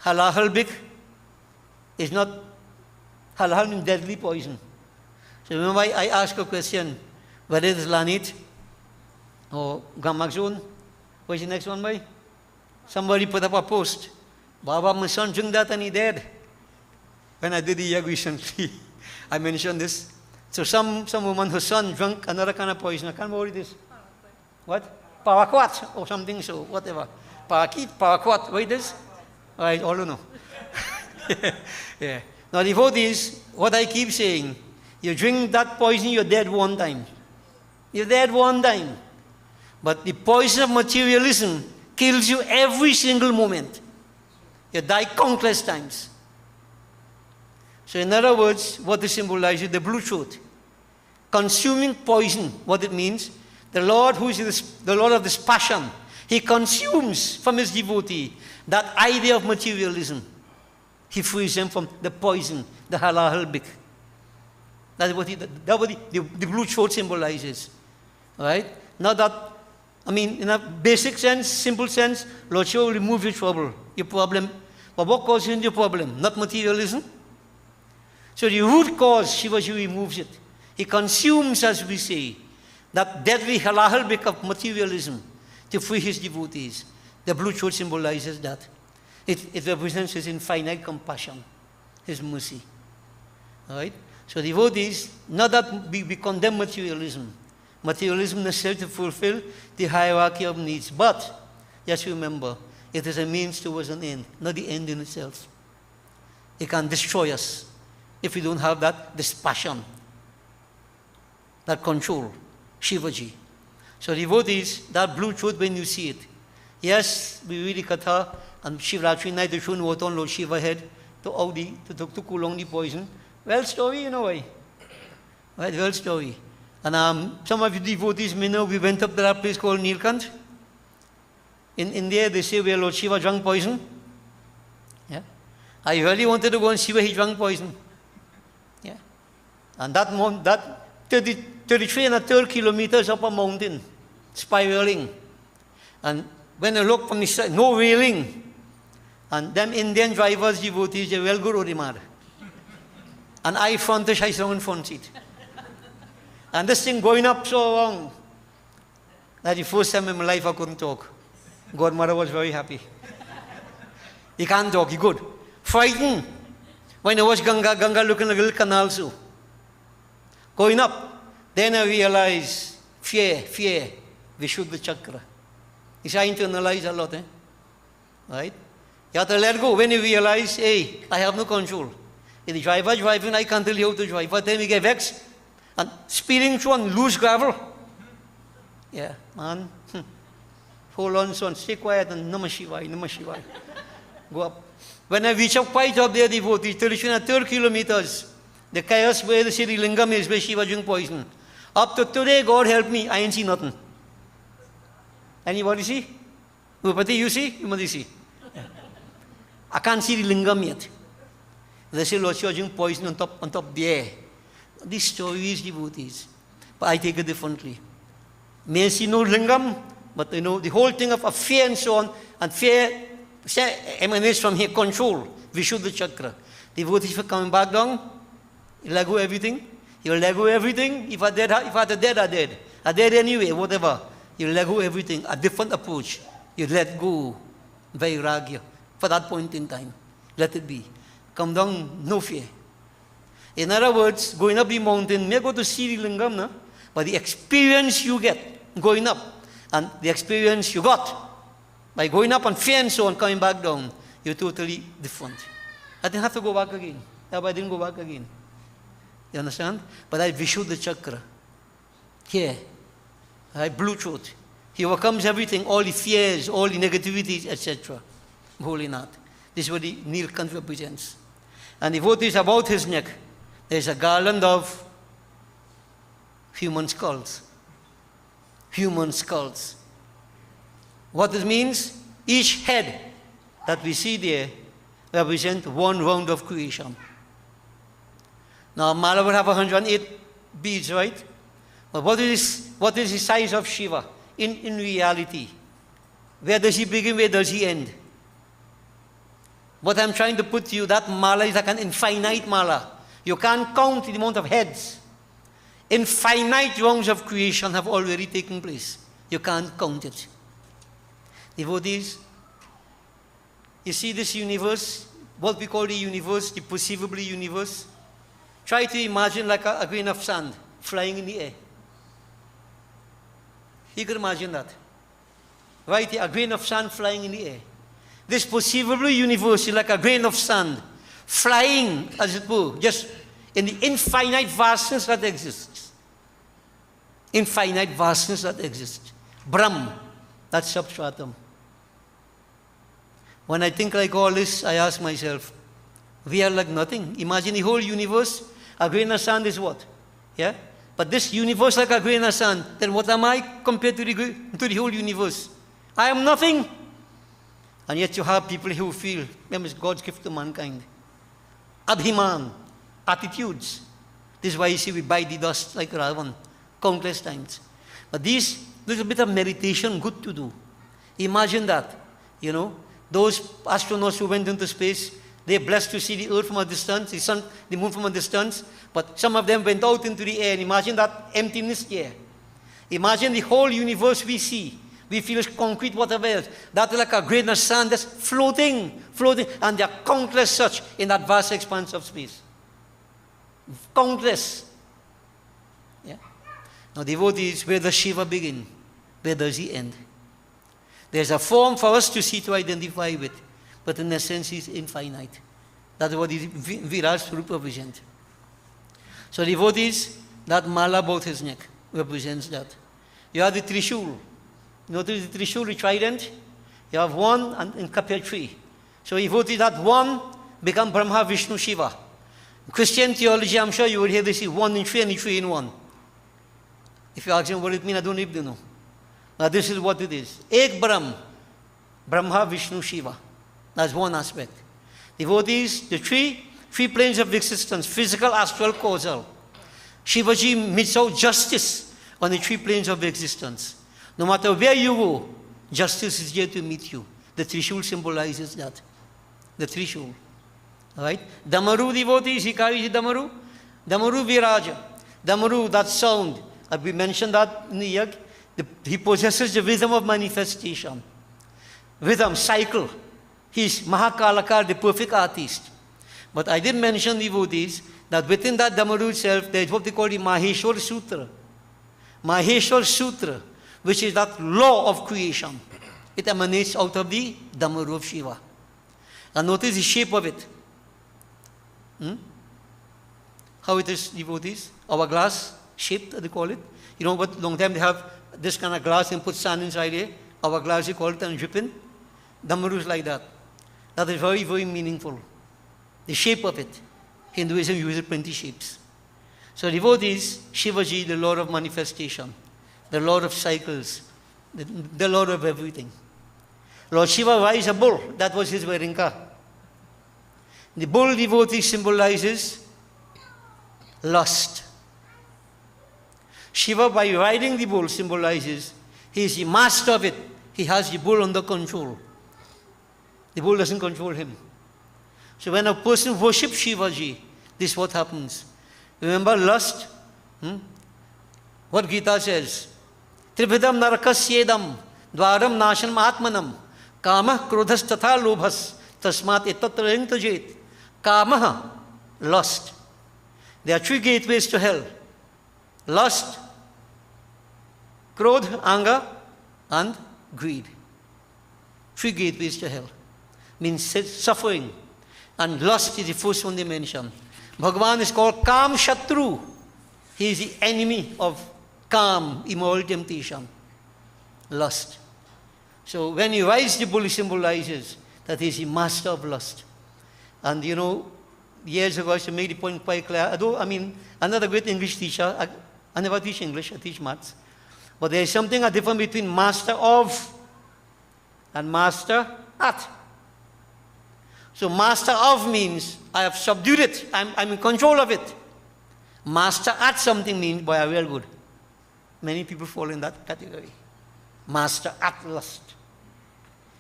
halahalbik is not, halal means deadly poison. So remember I asked a question, whether it is Lanit or Gamaxone. What's the next one, boy? Somebody put up a post. Baba, my son drank that and he died. When I did the yag recently, I mentioned this. So some woman, her son drank another kind of poison. I can't remember what it is. What? Paraquat or something, so whatever. Parakit, paraquat, what it is? I don't know. Yeah. Now devotees, what I keep saying, you drink that poison, you're dead one time. You're dead one time. But the poison of materialism kills you every single moment. You die countless times. So in other words, what this symbolizes, the blue truth. Consuming poison, what it means, the Lord who is the Lord of this passion, he consumes from his devotee that idea of materialism. He frees them from the poison, the halahalbik. That's what the blue throat symbolizes. Right? Now that, I mean, in a basic sense, simple sense, Lord Shiva will remove your trouble, your problem. But what causes your problem? Not materialism. So the root cause, Shivaji removes it. He consumes, as we say, that deadly halahalbik of materialism to free his devotees. The blue throat symbolizes that. It represents his infinite compassion, his mercy. Right? So devotees, not that we condemn materialism. Materialism necessary to fulfill the hierarchy of needs. But, just remember, it is a means towards an end, not the end in itself. It can destroy us if we don't have this passion, that control, Shivaji. So devotees, that blue truth when you see it. Yes, we read the Katha, and Shivratri night the Shun wrote on Lord Shiva head to Audi, to cool the poison. Well story in a way. Right, well story. And some of you devotees may know we went up to that place called Nilkant. In India, they say where Lord Shiva drank poison. Yeah. I really wanted to go and see where he drank poison. Yeah. And that 33 and a third kilometers up a mountain, spiraling. And when I look from the side, no railing. And them Indian drivers, devotees, they're well good or mad. And I frontish, I saw in front seat. And this thing going up so long that the first time in my life I couldn't talk. Godmother was very happy. He can't talk, he good. Frightened. When I watched Ganga looking like a little canal so. Going up, then I realized fear, Vishuddha Chakra. It's I internalize a lot, right? You have to let go. When you realize, hey, I have no control. If the driver driving, I can't tell you how to drive. But then we get vexed. And speeding through on loose gravel. Yeah, man. Hold on, son. Stay quiet and Namah Shivaya. Go up. When I reach up quite up there, devotees, 30 kilometers, the chaos where the city Lingam is, where Shiva drink poison. Up to today, God help me, I ain't see nothing. Anybody see? Upati, you see? You must see. Yeah. I can't see the Lingam yet. They say Lord Shiva drink poison on top there. These stories, devotees. But I take it differently. May see no lingam, but you know, the whole thing of fear and so on, and fear emanates from here, control, Vishuddha Chakra. Devotees are coming back down, you let go everything. You let go everything. If I dead, I dead. I dead anyway, whatever. You let go everything. A different approach. You let go vairagya for that point in time. Let it be. Come down, no fear. In other words, going up the mountain, may go to see the lingam, no? But the experience you get going up, and the experience you got By going up on fear and so on, coming back down, you're totally different. I didn't have to go back again. I didn't go back again. You understand? But I Vishuddha chakra. Here. Right? Blue truth. He overcomes everything, all the fears, all the negativities, etc. Holy Nath. This is what the Nilkant represents. And the devotee is about his neck. There is a garland of human skulls. Human skulls. What it means? Each head that we see there represents one round of creation. Now, Mala would have 108 beads, right? But what is the size of Shiva in reality? Where does he begin? Where does he end? What I'm trying to put to you, that mala is like an infinite mala. You can't count the amount of heads. Infinite rounds of creation have already taken place. You can't count it. Devotees, you see this universe, what we call the universe, the perceivable universe? Try to imagine like a grain of sand flying in the air. You can imagine that. Right? A grain of sand flying in the air. This perceivable universe is like a grain of sand, flying, as it were, just in the infinite vastness that exists. Infinite vastness that exists. Brahm, that's substratum. When I think like all this, I ask myself, we are like nothing. Imagine the whole universe. A grain of sand is what? Yeah? But this universe like a grain of sand, then what am I compared to the whole universe? I am nothing. And yet you have people who feel, it's God's gift to mankind. Abhiman, attitudes. This is why you see we bite the dust like Ravan countless times. But this little bit of meditation, good to do. Imagine that, those astronauts who went into space, they're blessed to see the earth from a distance, the sun, the moon from a distance, but some of them went out into the air, and imagine that emptiness there. Imagine the whole universe we see. We feel it's concrete, whatever else. That's like a grain of sand that's floating, and there are countless such in that vast expanse of space. Countless. Yeah? Now, devotees, where does Shiva begin? Where does he end? There's a form for us to see, to identify with, but in essence, he's infinite. That's what the Virat Swarup represents. So, devotees, that mala about his neck represents that. You have the Trishul. Notice the Trishul, the trident. You have one and Kapil tree. So, devotees, that one become Brahma, Vishnu, Shiva. In Christian theology, I'm sure you will hear this: 1 in 3 and 3 in 1. If you ask them what it means, I don't even know. Now, this is what it is. Ek Brahm, Brahma, Vishnu, Shiva. That's one aspect. Devotees, the three planes of existence: physical, astral, causal. Shivaji meets out justice on the 3 planes of existence. No matter where you go, justice is here to meet you. The Trishul symbolizes that. The Trishul. Right? Damaru, devotees, he carries the Damaru. Damaru Viraja. Damaru, that sound. We mentioned that in the Yag. He possesses the rhythm of manifestation. Rhythm, cycle. He's Mahakalakar, the perfect artist. But I did mention, devotees, that within that Damaru itself, there is what they call the Maheshwar Sutra. Maheshwar Sutra, which is that law of creation. It emanates out of the Damaru of Shiva. And notice the shape of it. How it is, devotees? Hourglass shaped, they call it. You know what, long time they have this kind of glass and put sand inside it. Hourglass, they call it, and dripping. Damaru is like that. That is very, very meaningful. The shape of it. Hinduism uses plenty shapes. So devotees, Shivaji, the Lord of manifestation, the Lord of cycles, the Lord of everything. Lord Shiva rides a bull. That was his Varinka. The bull, devotee, symbolizes lust. Shiva, by riding the bull, symbolizes he is the master of it. He has the bull under control. The bull doesn't control him. So when a person worships Shivaji, this is what happens. Remember lust? What Gita says? Tribhidam narakasyedam dvaram nashanam atmanam kama krodhas tatha lobhas tasmat etattarayam tajet. Kama, lust. There are 3 gateways to hell. Lust, krodh, anger, and greed. 3 gateways to hell. Means suffering. And lust is the first one they mention. Bhagavan is called Kam Shatru. He is the enemy of Kam, immoral temptation. Lust. So when he rides the bull, he symbolizes that he is the master of lust. And you know, years ago I used to make the point quite clear. Another great English teacher, I never teach English, I teach maths. But there is something a difference between master of and master at. So master of means I have subdued it, I'm in control of it. Master at something means, boy, I real good. Many people fall in that category. Master at lust.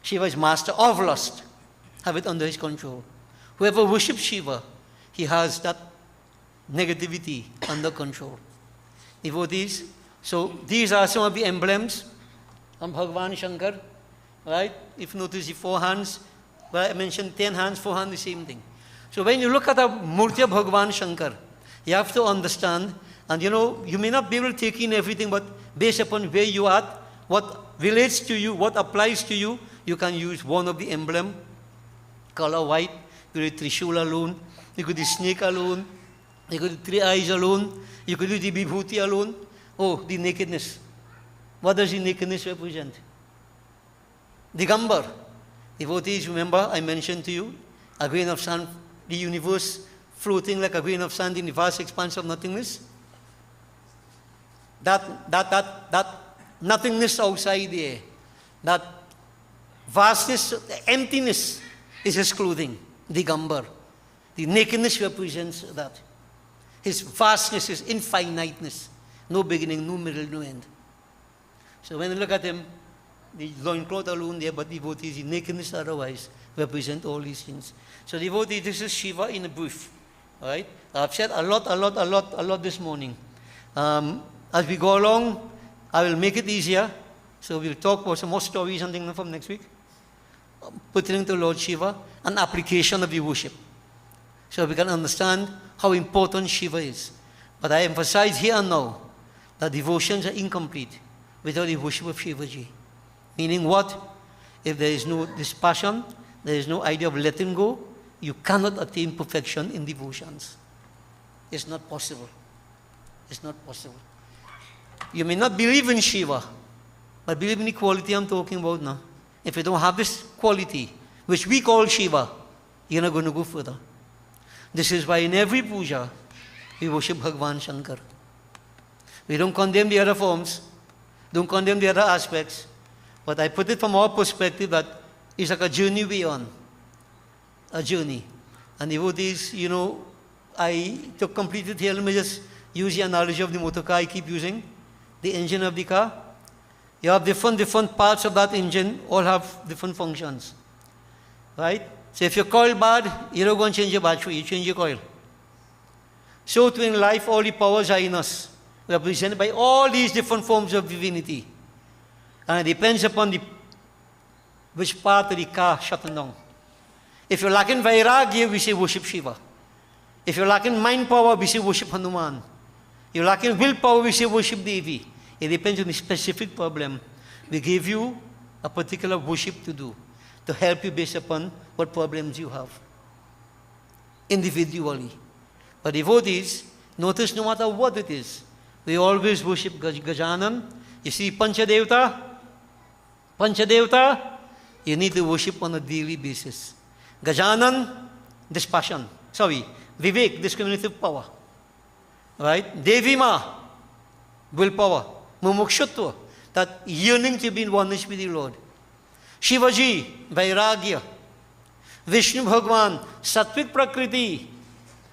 Shiva is master of lust. Have it under his control. Whoever worships Shiva, he has that negativity under control. Devotees, so these are some of the emblems of Bhagavan Shankar. Right? If you notice the 4 hands, well, I mentioned 10 hands, 4 hands, the same thing. So when you look at a Murti of Bhagavan Shankar, you have to understand, and you know, you may not be able to take in everything, but based upon where you are, what relates to you, what applies to you, you can use one of the emblem, color white, you could do Trishul alone, you could do snake alone, you could do 3 eyes alone, you could do the Vibhuti alone. Oh, the nakedness. What does the nakedness represent? Digambar. Devotees, remember I mentioned to you, a grain of sand, the universe floating like a grain of sand in the vast expanse of nothingness. That nothingness outside there, that vastness, the emptiness is his clothing, Digambar. The nakedness represents that. His vastness, his infiniteness. No beginning, no middle, no end. So when you look at him, the loincloth alone there, but devotees, the nakedness otherwise represent all these things. So devotees, this is Shiva in a brief. Alright? I've said a lot this morning. As we go along, I will make it easier. So we'll talk about some more stories and things from next week. Pertaining to Lord Shiva, an application of the worship. So we can understand how important Shiva is. But I emphasize here and now that devotions are incomplete without the worship of Shivaji. Meaning what? If there is no dispassion, there is no idea of letting go, you cannot attain perfection in devotions. It's not possible. It's not possible. You may not believe in Shiva, but believe in the quality I'm talking about now. If you don't have this quality, which we call Shiva, you're not going to go further. This is why in every puja, we worship Bhagavan Shankar. We don't condemn the other forms, don't condemn the other aspects, but I put it from our perspective that it's like a journey we're on. A journey. And devotees, you know, to complete it here, let me just use the analogy of the motor car I keep using. The engine of the car. You have different parts of that engine, all have different functions. Right? So if your coil bad, you don't go and change your battery, you change your coil. So too in life, all the powers are in us, represented by all these different forms of divinity. And it depends upon which part of the car shutting down. If you're lacking vairagya, we say worship Shiva. If you're lacking mind power, we say worship Hanuman. You're lacking willpower, we say worship Devi. It depends on the specific problem. We give you a particular worship to do, to help you based upon what problems you have, individually. But devotees, notice no matter what it is, we always worship Gajanan. You see Panchadevta, you need to worship on a daily basis. Gajanan, dispassion. Vivek, discriminative power. Right? Devima, willpower. Mumukshutva, that yearning to be in oneness with the Lord. Shivaji, vairagya. Vishnu Bhagwan, sattvic prakriti,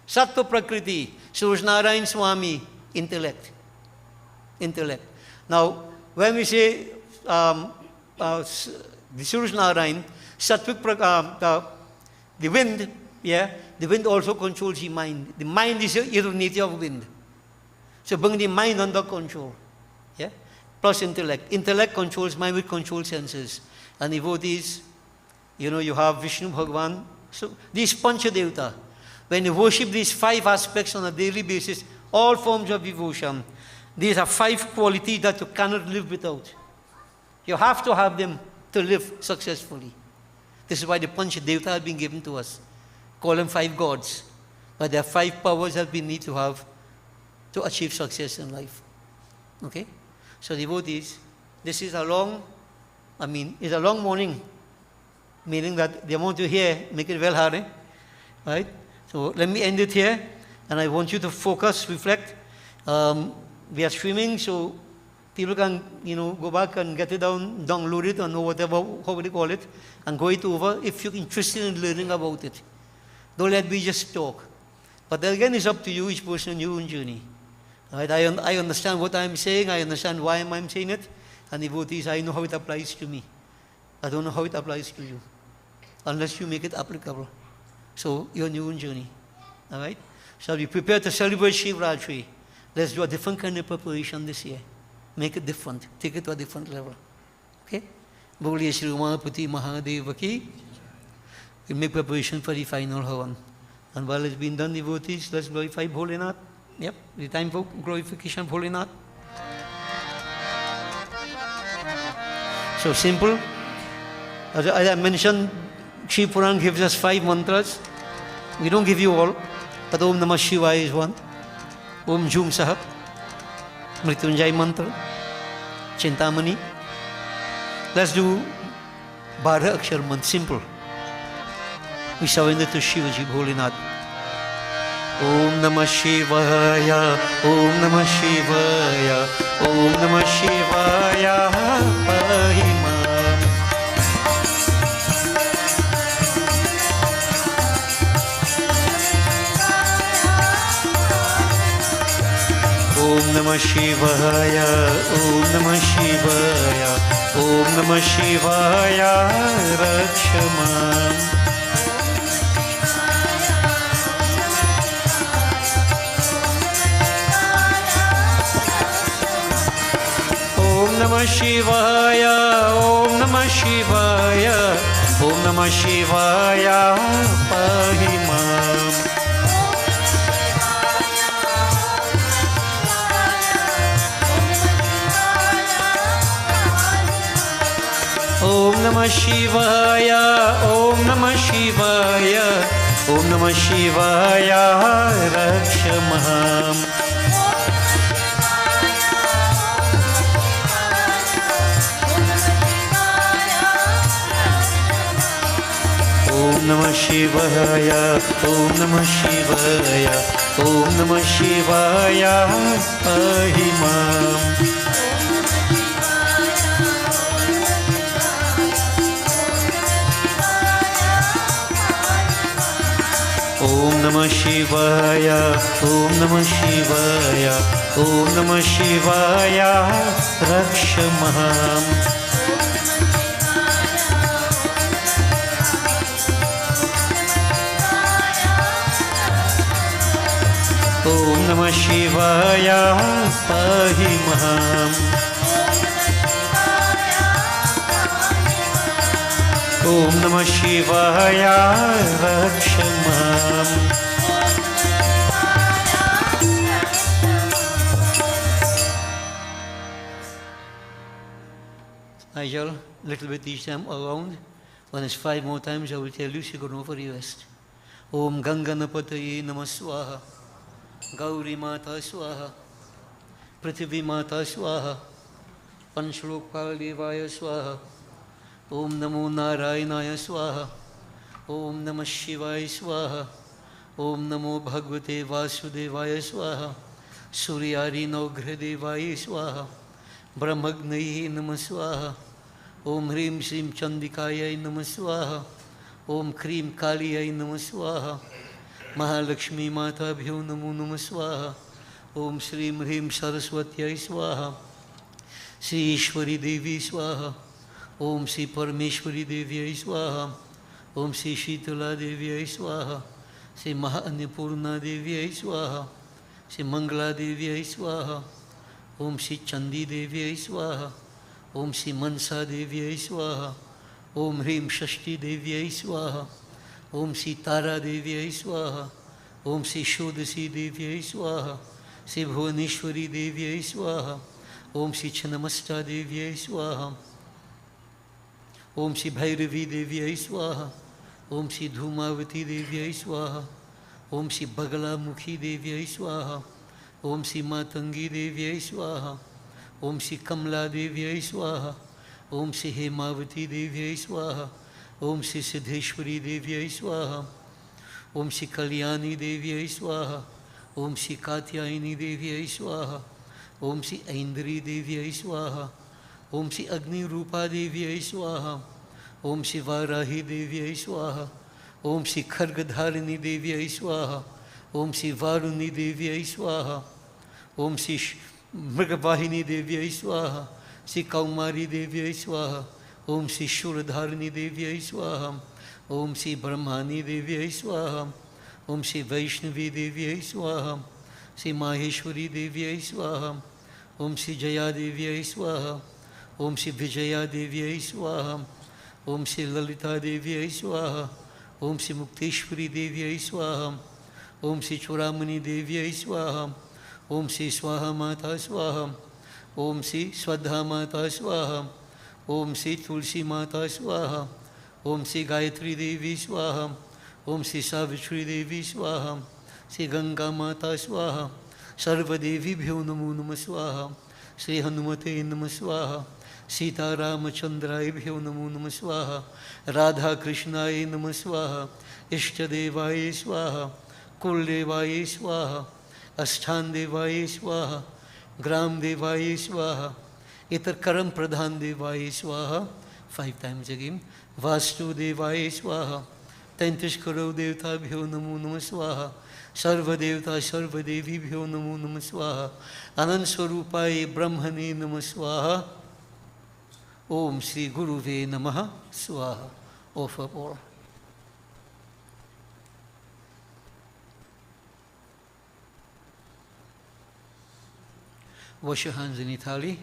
sattva prakriti. Surajnarayan Swami, intellect. Intellect. Now, when we say the Surajnarayan, sattvic the wind, the wind also controls the mind. The mind is the nature of wind. So bring the mind under control. Yeah? Plus intellect. Intellect controls mind, which controls senses. And devotees, you know, you have Vishnu Bhagavan. So these Panchadevta, when you worship these 5 aspects on a daily basis, all forms of devotion, these are 5 qualities that you cannot live without. You have to have them to live successfully. This is why the Panch Devta have been given to us. Call them 5 gods. But there are 5 powers that we need to have to achieve success in life. Okay? So devotees, this is a long morning, meaning that the amount you hear, make it well hard, right? So let me end it here, and I want you to focus, reflect. We are streaming, so people can, go back and get it download it, or know whatever, how they call it, and go it over if you're interested in learning about it. Don't let me just talk. But again, it's up to you, each person in your own journey. Right? I understand what I'm saying, I understand why I'm saying it, and devotees, I know how it applies to me. I don't know how it applies to you, unless you make it applicable. So, you're on your own journey. All right? So, we prepare to celebrate Shivratri. Let's do a different kind of preparation this year. Make it different. Take it to a different level. Okay? Boliye Shri Umapati Mahadeva ki. We make preparation for the final Havan. And while it's been done, devotees, let's glorify Bholinath. Yep, the time for glorification of Bholinath. So simple. As I mentioned, Shiv Puran gives us 5 mantras. We don't give you all, but Om Namah Shivaya is one. Om Jhum Sahab, Mrityunjay mantra, Chintamani. Let's do 12 Akshar mantra, simple. We surrender to Shivaji Bholinath. Om Namah Shivaya, Om Namah Shivaya, Om Namah Shivaya, Pahima. Om Namah Shivaya, Om Namah Shivaya, Om Namah Shivaya, Rakshama. Om Namah Shivaya, Om Namah Shivaya, Om Namah Shivaya, Pahimam. Om Namah Shivaya, Om Namah Shivaya, Om Namah Shivaya, Rakshamaham. Om Namah Shivaya, Om Namah Shivaya, Om Namah Shivaya, Ahimam. Om Namah Shivaya, Om Namah Shivaya, Om Namah Shivaya, Rakshamaham. Om Namah Shivaya, Pahimaham. Om Namah Shivaya, Rakshamaham. I shall little bit each time around. When it's 5 more times, I will tell you, she can go for the rest. Om Ganganapataye Namah Swaha, Gauri Mata Swaha, Prithvi Mata Swaha, Panchlokpal Devaya Swaha, Om Namo Narayanaya Swaha, Om Namah Shivaya Swaha, Om Namo Bhagavate Vasudevaya Swaha, Suryari Naugradevaya Swaha, Brahmagnayi Namah Swaha, Om Hrim Shrim Chandikaya Namah Swaha, Om Krim Kaliyai Namah Swaha, Mahalakshmi Mata Bhyo Namo Namah Swaha, Om Shrim Hrim Saraswatyai Swaha, Sri Ishwari Devi Swaha, Om Sri Parameshwari Devi Swaha, Om Sri Shitala Devi Swaha, Sri Mahanipurna Devi Swaha, Sri Mangala Devi Swaha, Om Sri Chandi Devi Swaha, Om Sri Mansa Devi Swaha, Om Hrim Shashti Devi Swaha, Om Sri Tara Devi Swaha, Om Sri Shodasi Devi Swaha, Sri Bhuvaneshwari Devi Swaha, Om Sri Chanamasta Devi Swaha, ओम श्री भैरवी देव्यै स्वाहा, ओम श्री धूमावती देव्यै स्वाहा, ओम श्री बगलामुखी देव्यै स्वाहा, ओम श्री मातंगी देव्यै स्वाहा, ओम श्री कमला देव्यै स्वाहा, ओम श्री हेमावती देव्यै स्वाहा, ओम श्री सिद्धेश्वरी देव्यै स्वाहा, ओम श्री कल्याणी देव्यै स्वाहा, ओम श्री कात्यायनी देव्यै स्वाहा, ओम श्री ऐन्द्री देव्यै स्वाहा, ओम श्री अग्निरूपा देव्यै स्वाहा, ओम श्री वाराही देव्यै स्वाहा, ओम श्री खड्गधारिणी देव्यै स्वाहा, ओम श्री वारुणी देव्यै स्वाहा, ओम श्री मृगवाहिनी देव्यै स्वाहा, श्री कौमारी देव्यै स्वाहा, ओम श्री शूरधारिणी देव्यै स्वाहा, ओम श्री ब्रह्माणी देव्यै स्वाहा, ओम श्री वैष्णवी देव्यै स्वाहा, श्री माहेश्वरी देव्यै स्वाहा, ओम श्री जया देव्यै स्वाहा, ओम श्री विजया देव्यै स्वाहा, ओम श्री ललिता देव्यै स्वाहा, ओम श्री मुक्तेश्वरी देव्यै स्वाहा, ओम श्री चूड़ामणि देव्यै स्वाहा, ओम श्री स्वाहा माता स्वाहा, ओम श्री श्रद्धा माता स्वाहा, ओम श्री तुलसी माता स्वाहा, ओम श्री गायत्री देवी स्वाहा, ओम श्री सावित्री देवी स्वाहा, श्री गंगा माता स्वाहा, सर्वदेवीभ्यो नमो नमः स्वाहा, श्री हनुमते नमः स्वाहा, सीतारामचंद्राभ्यो नमो नमः स्वाहा, राधा कृष्णाय नमः स्वाहा, इष्टदेवाय स्वाहा, कुलदेवाय स्वाहा, अष्टान देवाय स्वाहा, ग्राम देवाय स्वाहा, इतर कर्म प्रधान देवाय स्वाहा, 5 times again, वास्तुदेवाय स्वाहा, 33 करोड़ देवताभ्यो नमो नमः स्वाहा, सर्वदेवता सर्वदेवीभ्यो नमो नमः स्वाहा, अनंत स्वरूपाय ब्रह्मणे नमः स्वाहा, ओम श्री गुरुवे नमः स्वाहा. Offer all. Wash your hands in Italy.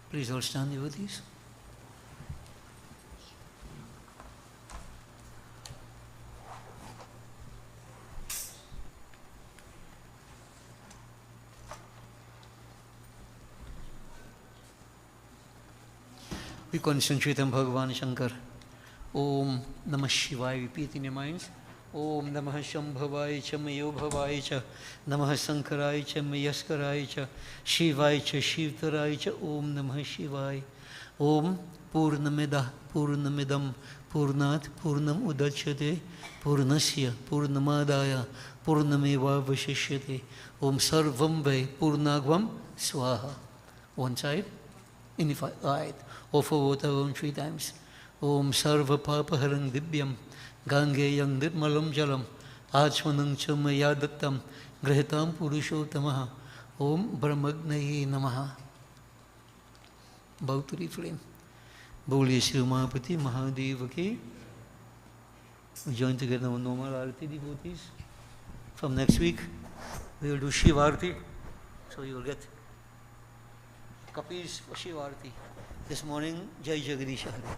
Please all stand devotees. We concentrate on Bhagavan Shankar. Om Namah Shivaya. Repeat in your minds. Om Namah Shambhavaya cha Mayo Bhavaya cha Namah Sankaraya cha Mayaskaraya cha Shivaya cha Shivtaraya cha Om Namah Shivaya. Om Purnamida Purnamidam Purnat Purnam Udachyate Purnasya Purnamadaya Purnameva Vashishyate. Om Sarvam Vai Purnagvam Swaha. One side. In the right. Offer water Om 3 times. Om Sarva Papa Harang Dibyam Gangeyang Nirmalam Jalam Achmanang Chamaya Dattam Grahitam Purushottamaha. Om Brahmagnaye Namaha. Bow to the flame. Boliye Shri Mahapati Mahadeva Ki. We join together on normal Arati devotees. From next week, we will do Shivarti. So you will get copies for Shivarti. This morning, Jai Jagadish Hare.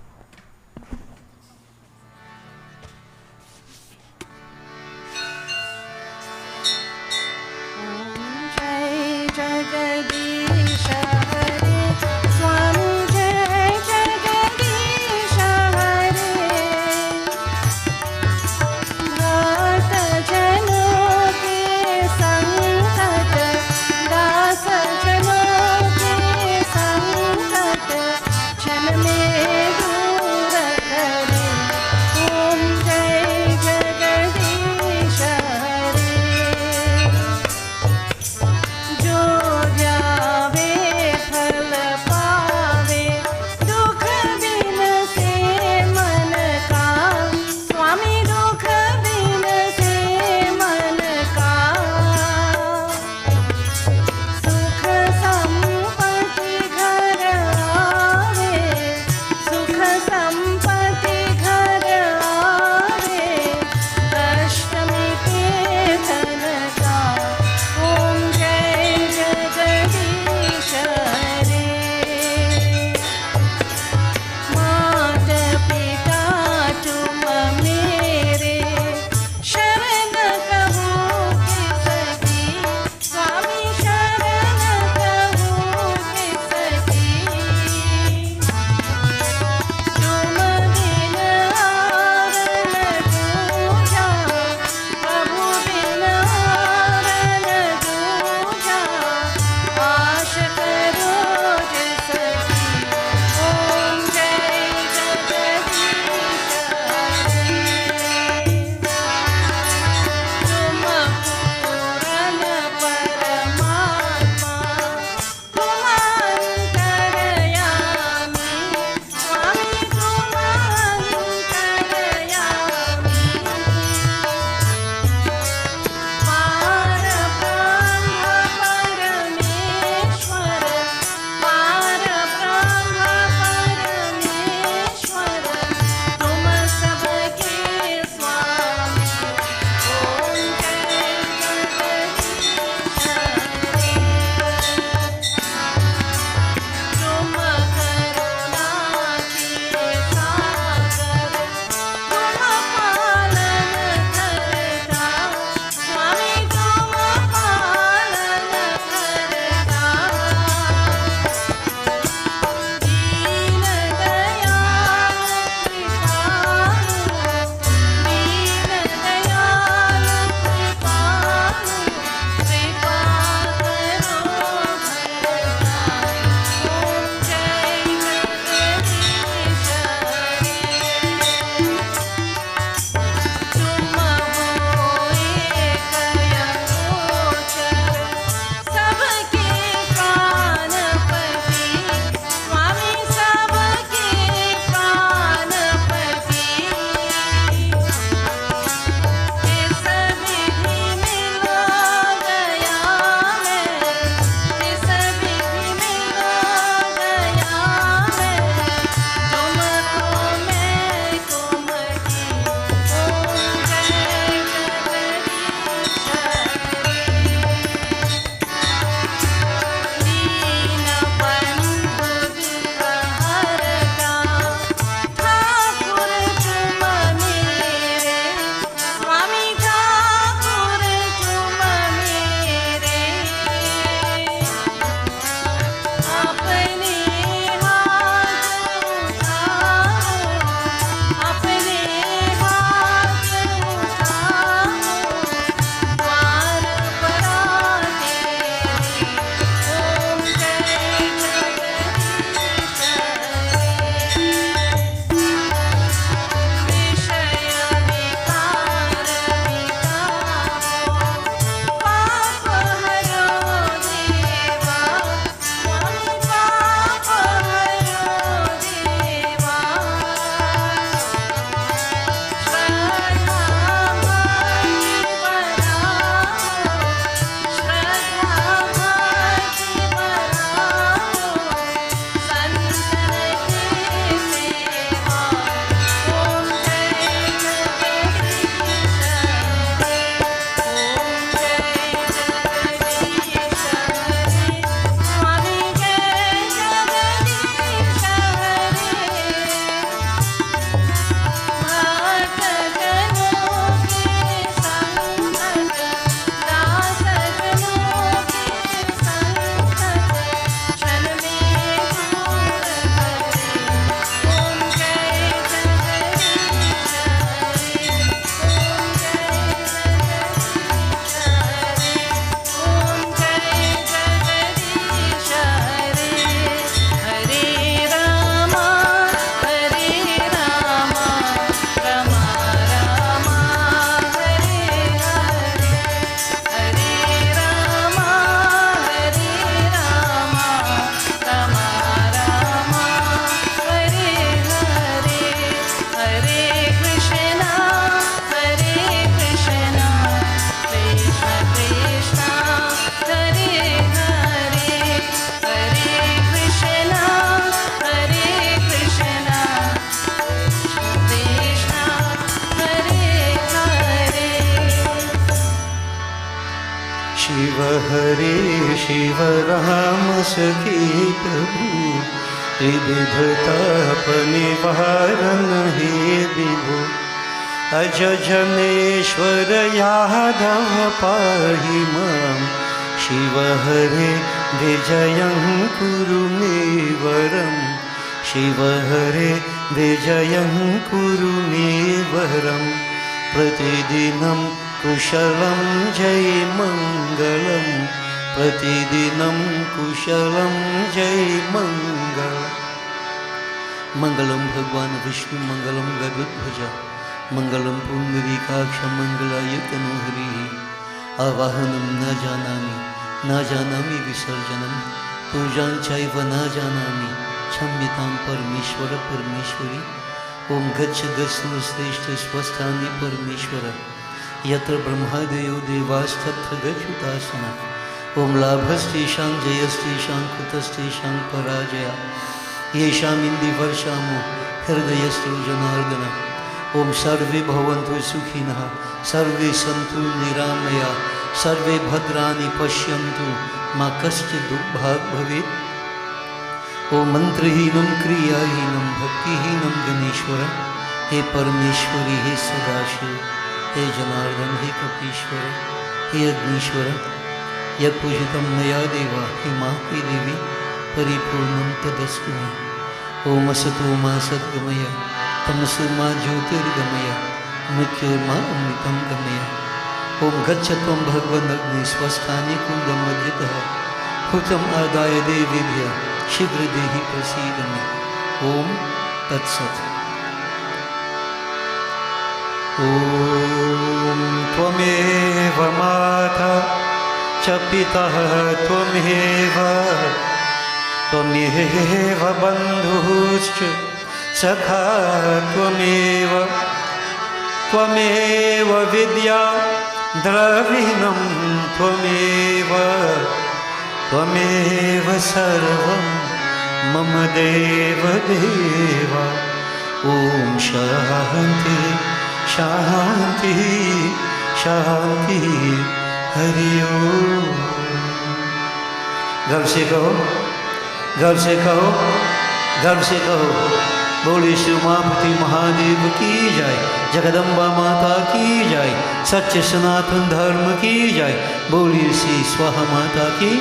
जय जगदीश हरे स्वामी जय जगदीश हरे भक्त जनों के संकट दास जनों के संकट क्षण में दूर शिव हरे शिव राम सखी प्रभु त्रिविधताप निवारण हे विभु अज जनेश्वर यादव पाहि मां शिव हरे विजयं कुरु मे वरं शिव हरे विजयं कुरु मे वरं प्रतिदिनं कुशलं जय मङ्गलं प्रतिदिनं कुशलं जय मङ्गलम् मंगलम भगवान विष्णु मंगलम गरुड़ध्वज मंगलम पुंडरीकाक्ष मंगलाय तनोहरि आवाहनम न जानामि विसर्जनम पूजां चैव न जानामि क्षम्यतां परमेश्वर परमेश्वरी ओम गच्छ गच्छ श्रेष्ठ स्वस्थानि परमेश्वर यत्र ब्रह्मादयो देवास्तत्र गच्छुतासना ओम लाभस्तेषां जयस्तेषां कुतस्तेषां पराजया येषाम् इन्दिवर्षामो हृदयस्थो जनार्दन ओम सर्वे भवन्तु सुखिनः सर्वे सन्तु निरामया सर्वे भद्राणि पश्यन्तु मा कश्चित् दुर्भाग् भवेत् ओम मंत्रहीनं क्रियाहीनं भक्तिहीनं गणेश्वर हे परमेश्वरी हे सदाशिव हे जनार्दन हे कपीश्वर हे अग्नीश्वर यत्पूजितं मया देवा हे मा हे देवी परिपूर्णं तदस्तु मे ओम असतो मा सद्गमय तमसो मा ज्योतिर्गमय मृत्योर्मा अमृतं गमय ओम गच्छ त्वं भगवन् अग्नि स्वस्थाने कुण्डं मध्यतः हुतम् आदाय देवेभ्यः शीघ्र देहि प्रसीद मे ओम तत्सत् ओम त्वमेव माता च पितः त्वमेव बन्धुश्च सखा त्वमेव विद्या द्रविणं त्वमेव सर्वं मम देव देवा ओम शांति शांति शांति हरि ओम गर्व से कहो गर्व से कहो गर्व से कहो बोले शिव उमापति महादेव की जाय जगदम्बा माता की जाय सच्चे सनातन धर्म की जाय बोलिए श्री स्वाहा माता की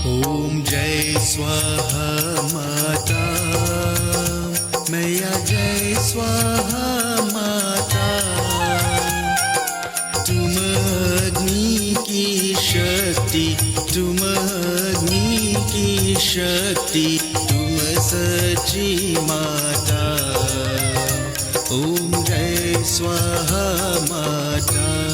ओम जय स्वाहा माता मैया जय स्वाहा माता तुम अग्नि की शक्ति तुम अग्नि की शक्ति तुम सच्ची माता ओम जय स्वाहा माता